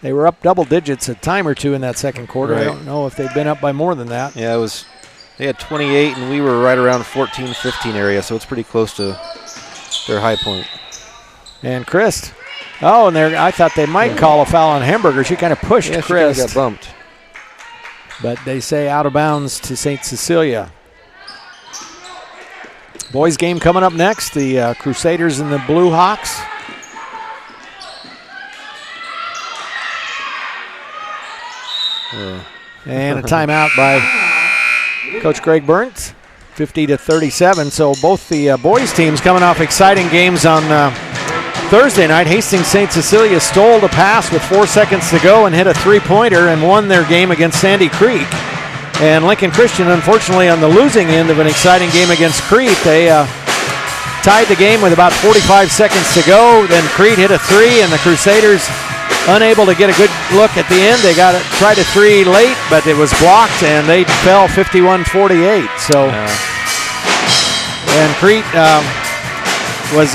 They were up double digits a time or two in that second quarter. Right. I don't know if they've been up by more than that. Yeah, they had 28, and we were right around 14, 15 area, so it's pretty close to their high point. And Christ. Oh, and I thought they might call a foul on Hamburger. She kind of pushed Christ. She got bumped. But they say out of bounds to St. Cecilia. Boys game coming up next. The Crusaders and the Blue Hawks. And a timeout by Coach Greg Burns, 50-37. So both the boys teams coming off exciting games on Thursday night. Hastings St. Cecilia stole the pass with 4 seconds to go and hit a 3-pointer and won their game against Sandy Creek. And Lincoln Christian, unfortunately, on the losing end of an exciting game against Crete, they tied the game with about 45 seconds to go. Then Crete hit a 3, and the Crusaders unable to get a good look at the end. They tried a 3 late, but it was blocked, and they fell 51-48. So, and Crete was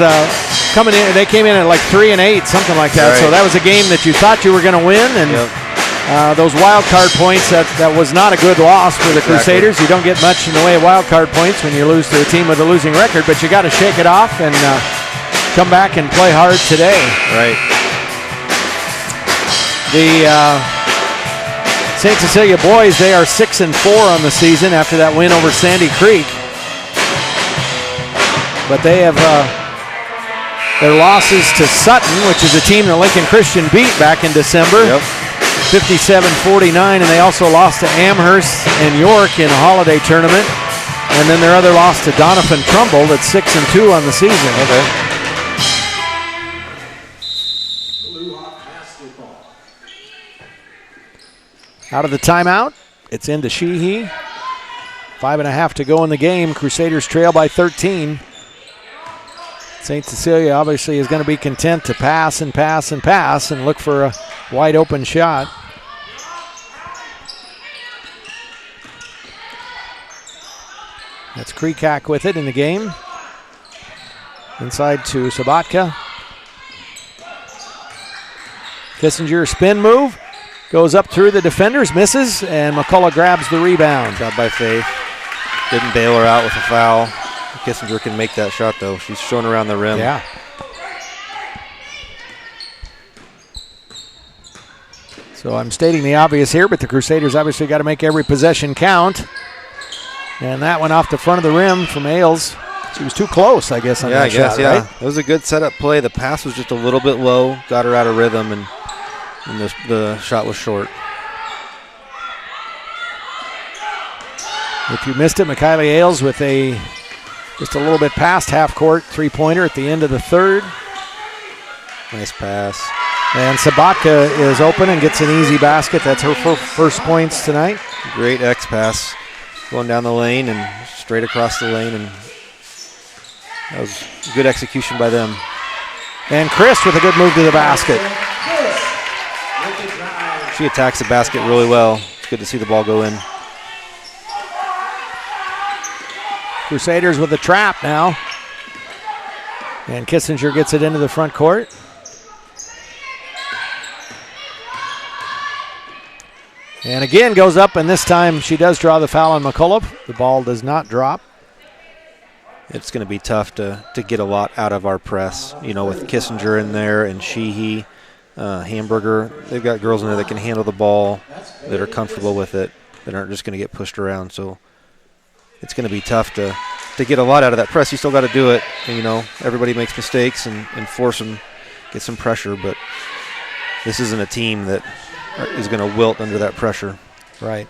coming in. They came in at like 3 and 8, something like that. Right. So that was a game that you thought you were going to win, and those wild card points. That was not a good loss for the Crusaders. You don't get much in the way of wild card points when you lose to a team with a losing record, but you got to shake it off and come back and play hard today. Right. The St. Cecilia boys, they are 6-4 on the season after that win over Sandy Creek. But they have their losses to Sutton, which is a team that Lincoln Christian beat back in December, 57-49, and they also lost to Amherst and York in a holiday tournament. And then their other loss to Doniphan Trumbull, that's 6-2 on the season. Okay. Out of the timeout, it's into Sheehy. 5.5 to go in the game. Crusaders trail by 13. St. Cecilia obviously is going to be content to pass and pass and pass and look for a wide open shot. That's Krekak with it in the game. Inside to Sabatka. Kissinger spin move. Goes up through the defenders, misses, and McCullough grabs the rebound. Job by Faith. Didn't bail her out with a foul. Kissinger can make that shot, though. She's showing around the rim. Yeah. So I'm stating the obvious here, but the Crusaders obviously got to make every possession count. And that went off the front of the rim from Ailes. She was too close, I guess, on that shot, right? It was a good setup play. The pass was just a little bit low, got her out of rhythm, and the shot was short. If you missed it, Mikaylee Ailes with just a little bit past half-court three-pointer at the end of the third. Nice pass. And Sabatka is open and gets an easy basket. That's her first points tonight. Great X pass going down the lane and straight across the lane, and that was good execution by them. And Chris with a good move to the basket. She attacks the basket really well. It's good to see the ball go in. Crusaders with a trap now. And Kissinger gets it into the front court. And again goes up, and this time she does draw the foul on McCullough. The ball does not drop. It's going to be tough to get a lot out of our press, with Kissinger in there and Sheehy, Hamburger. They've got girls in there that can handle the ball, that are comfortable with it, that aren't just going to get pushed around. So it's going to be tough to get a lot out of that press. You still got to do it. And, everybody makes mistakes and force them, get some pressure. But this isn't a team that is going to wilt under that pressure. Right.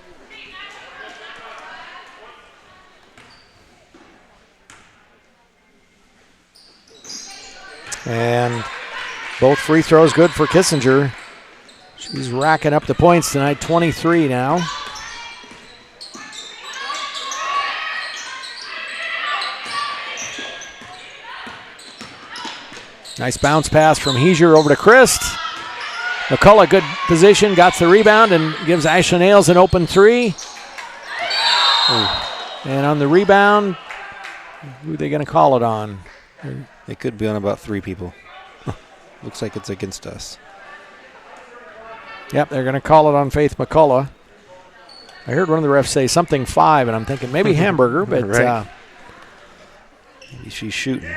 And both free throws good for Kissinger. She's racking up the points tonight, 23 now. Nice bounce pass from Heiser over to Christ. McCullough, good position, got the rebound and gives Ashlyn Ailes an open three. Ooh. And on the rebound, who are they going to call it on? It could be on about 3 people. Looks like it's against us. Yep, they're going to call it on Faith McCullough. I heard one of the refs say something 5, and I'm thinking maybe Hamburger, but right. Maybe she's shooting.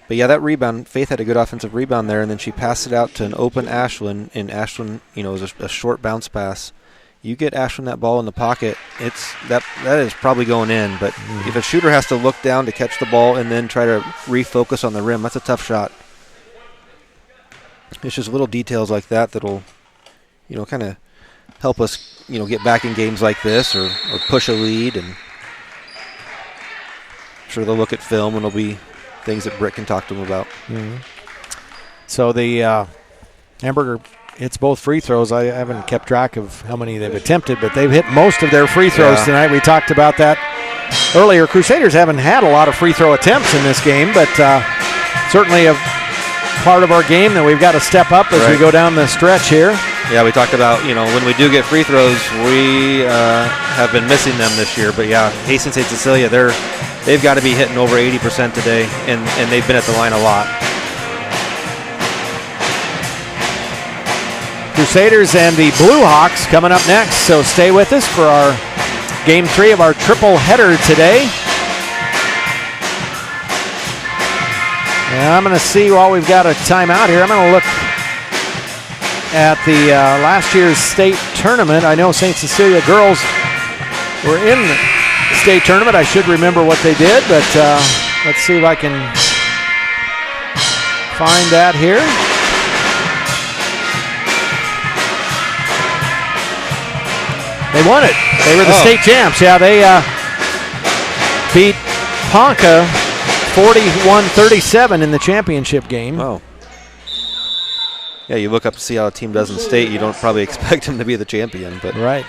But yeah, that rebound, Faith had a good offensive rebound there, and then she passed it out to an open Ashlyn, and Ashlyn, was a short bounce pass. You get Ashlyn that ball in the pocket, that is probably going in. But if a shooter has to look down to catch the ball and then try to refocus on the rim, that's a tough shot. It's just little details like that that'll, kind of help us, get back in games like this or push a lead. And I'm sure they'll look at film and there'll be things that Britt can talk to them about. Mm-hmm. So the Hamburger hits both free throws. I haven't kept track of how many they've attempted, but they've hit most of their free throws tonight. We talked about that earlier. Crusaders haven't had a lot of free throw attempts in this game, but certainly a part of our game that we've got to step up as we go down the stretch here. Yeah, we talked about, when we do get free throws, we have been missing them this year. But yeah, Hastings St. Cecilia, they've got to be hitting over 80% today, and they've been at the line a lot. Crusaders and the Blue Hawks coming up next, so stay with us for our Game 3 of our triple header today. And I'm going to see while we've got a timeout here, I'm going to look at the last year's state tournament. I know St. Cecilia girls were in the state tournament. I should remember what they did, but let's see if I can find that here. They won it. They were the state champs. Yeah, they beat Ponca 41-37 in the championship game. Oh. Yeah, you look up to see how a team does in state. You don't probably expect them to be the champion, but right.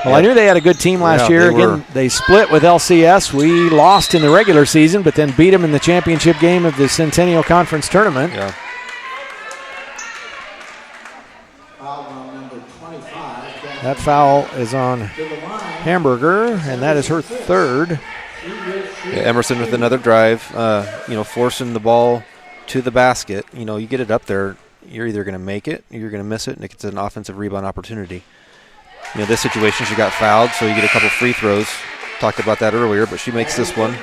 Well, I knew they had a good team last year. Again, they split with LCS. We lost in the regular season, but then beat them in the championship game of the Centennial Conference Tournament. Yeah. That foul is on Hamburger, and that is her third. Yeah, Emerson with another drive, forcing the ball to the basket. You get it up there, you're either going to make it or you're going to miss it, and it's an offensive rebound opportunity. This situation, she got fouled, so you get a couple free throws. Talked about that earlier, but she makes this one.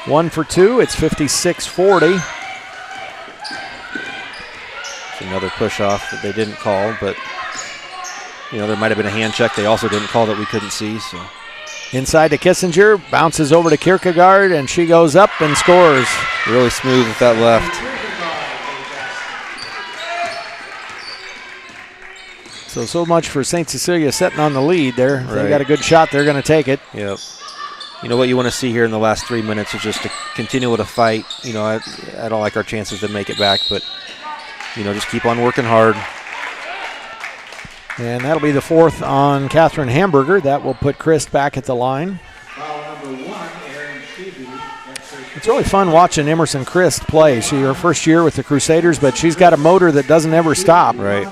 One for two. It's 56-40. It's another push off that they didn't call, but there might have been a hand check they also didn't call that we couldn't see. So inside to Kissinger, bounces over to Kierkegaard, and she goes up and scores. Really smooth with that left. So much for St. Cecilia setting on the lead there. Right. They got a good shot. They're going to take it. Yep. you know, what you want to see here in the last 3 minutes is just to continue to fight. You know, I don't like our chances to make it back, but, you know, just keep on working hard. And that'll be the fourth on Catherine Hamburger. That will put Christ back at the line. It's really fun watching Emerson Christ play. She her first year with the Crusaders, but she's got a motor that doesn't ever stop. Right.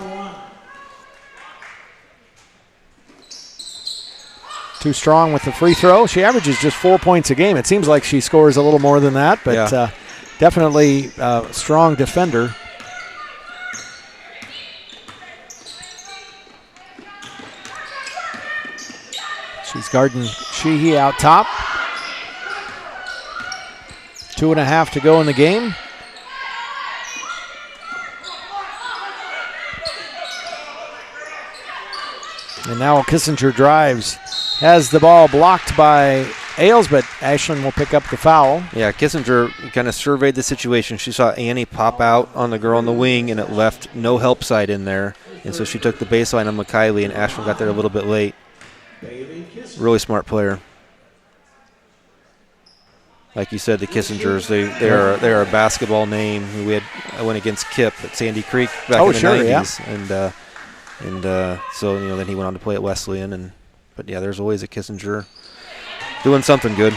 Too strong with the free throw. She averages just 4 points a game. It seems like she scores a little more than that, but definitely a strong defender. She's guarding Sheehy out top. 2.5 to go in the game. And now Kissinger drives. Has the ball blocked by Ailes, but Ashland will pick up the foul. Yeah, Kissinger kind of surveyed the situation. She saw Annie pop out on the girl on the wing, and it left no help side in there. And so she took the baseline on McKiley, and Ashland got there a little bit late. Really smart player. Like you said, the Kissingers, they are a basketball name. I went against Kip at Sandy Creek back in the 90s. Yeah. And so, you know, then he went on to play at Wesleyan. But, yeah, there's always a Kissinger doing something good.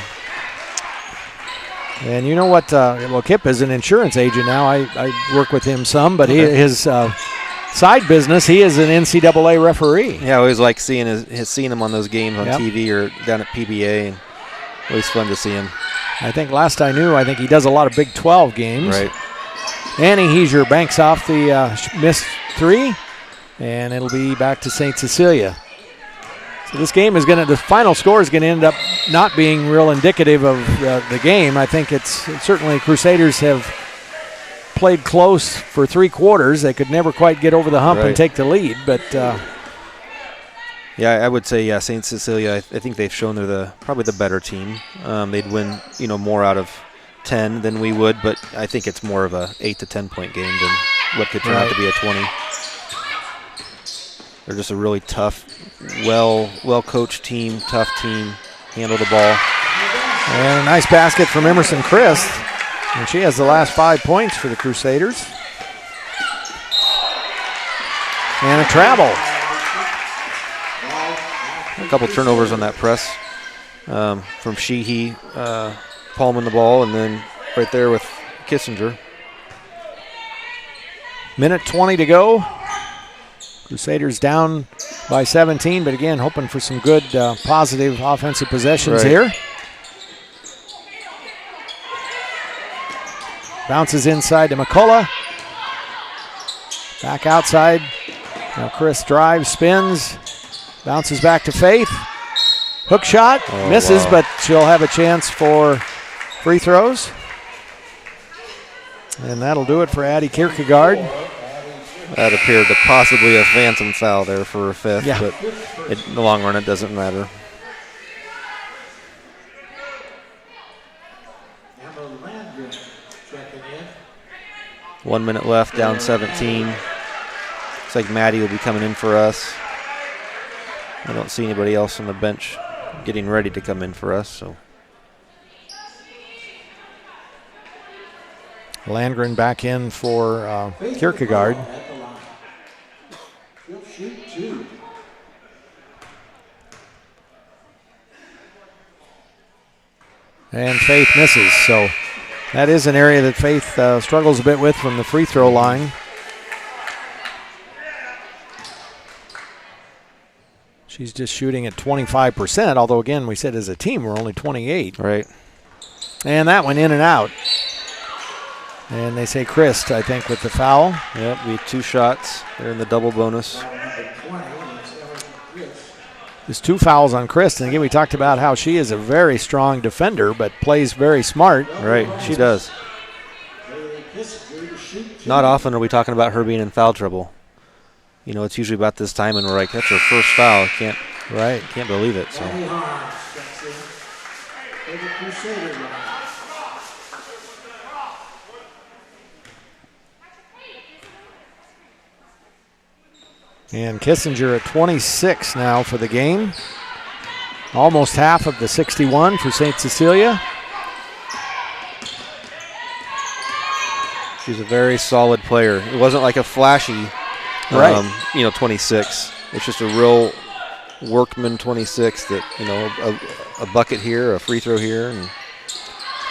And you know what? Well, Kip is an insurance agent now. I work with him some, but his side business, he is an NCAA referee. Yeah, I always like seeing him on those games on TV or down at PBA. And always fun to see him. I think last I knew, he does a lot of Big 12 games. Right. Annie Heesier banks off the missed three, and it'll be back to St. Cecilia. So this game is the final score is going to end up not being real indicative of the game. I think it's certainly Crusaders have played close for 3 quarters. They could never quite get over the hump and take the lead, but yeah, I would say St. Cecilia. I think they've shown they're probably the better team. They'd win, more out of 10 than we would, but I think it's more of a 8 to 10 point game than what could turn out to be a 20. They're just a really tough, well coached team, tough team. Handle the ball. And a nice basket from Emerson Christ, and she has the last 5 points for the Crusaders. And a travel. A couple turnovers on that press from Sheehy, palming the ball, and then right there with Kissinger. Minute 20 to go. Crusaders down by 17, but again, hoping for some good positive offensive possessions here. Bounces inside to McCullough. Back outside. Now Chris drives, spins. Bounces back to Faith. Hook shot, misses, but she'll have a chance for free throws. And that'll do it for Addie Kierkegaard. That appeared to possibly a phantom foul there for a fifth, but in the long run it doesn't matter. One minute left, down 17. Looks like Maddie will be coming in for us. I don't see anybody else on the bench getting ready to come in for us. So Landgren back in for Kierkegaard. And Faith misses. So that is an area that Faith struggles a bit with from the free throw line. She's just shooting at 25%, although, again, we said as a team we're only 28. Right. And that went in and out. And they say Christ, I think, with the foul. Yep, we had 2 shots. They're in the double bonus. There's 2 fouls on Christ. And, again, we talked about how she is a very strong defender but plays very smart. Right, she does. Not often are we talking about her being in foul trouble. It's usually about this time, and we're like, that's her first foul. Can't believe it. So. And Kissinger at 26 now for the game. almost half of the 61 for St. Cecilia. She's a very solid player. It wasn't like a flashy, 26. It's just a real workman 26 that, a bucket here, a free throw here.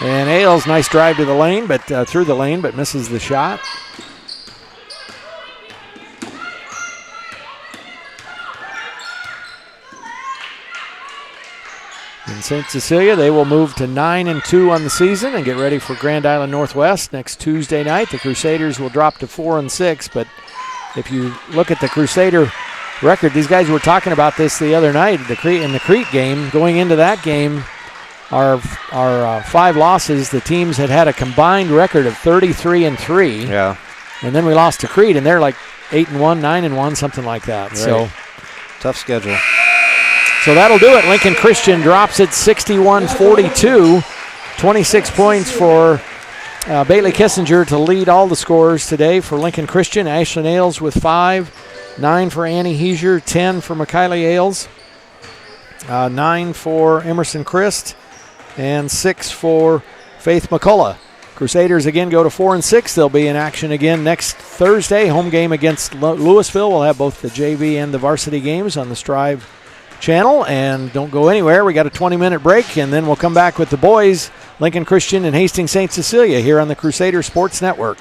And Ailes, nice drive to the lane, but through the lane, but misses the shot. In St. Cecilia, they will move to 9-2 on the season and get ready for Grand Island Northwest next Tuesday night. The Crusaders will drop to 4-6, but if you look at the Crusader record, these guys were talking about this the other night in the Crete game. Going into that game, our 5 losses, the teams had a combined record of 33-3. Yeah. And then we lost to Crete, and they're like 8-1, 9-1, something like that. Right. So tough schedule. So that'll do it. Lincoln Christian drops it 61-42. 26 points for Bailey Kissinger to lead all the scorers today for Lincoln Christian. Ashlyn Ailes with 5, 9 for Annie Heiser, 10 for McKaylee Ailes, 9 for Emerson Christ, and 6 for Faith McCullough. Crusaders again go to 4-6. They'll be in action again next Thursday. Home game against Louisville. We'll have both the JV and the varsity games on the Strive channel. And don't go anywhere. We got a 20-minute break, and then we'll come back with the boys, Lincoln Christian and Hastings St. Cecilia, here on the Crusader Sports Network.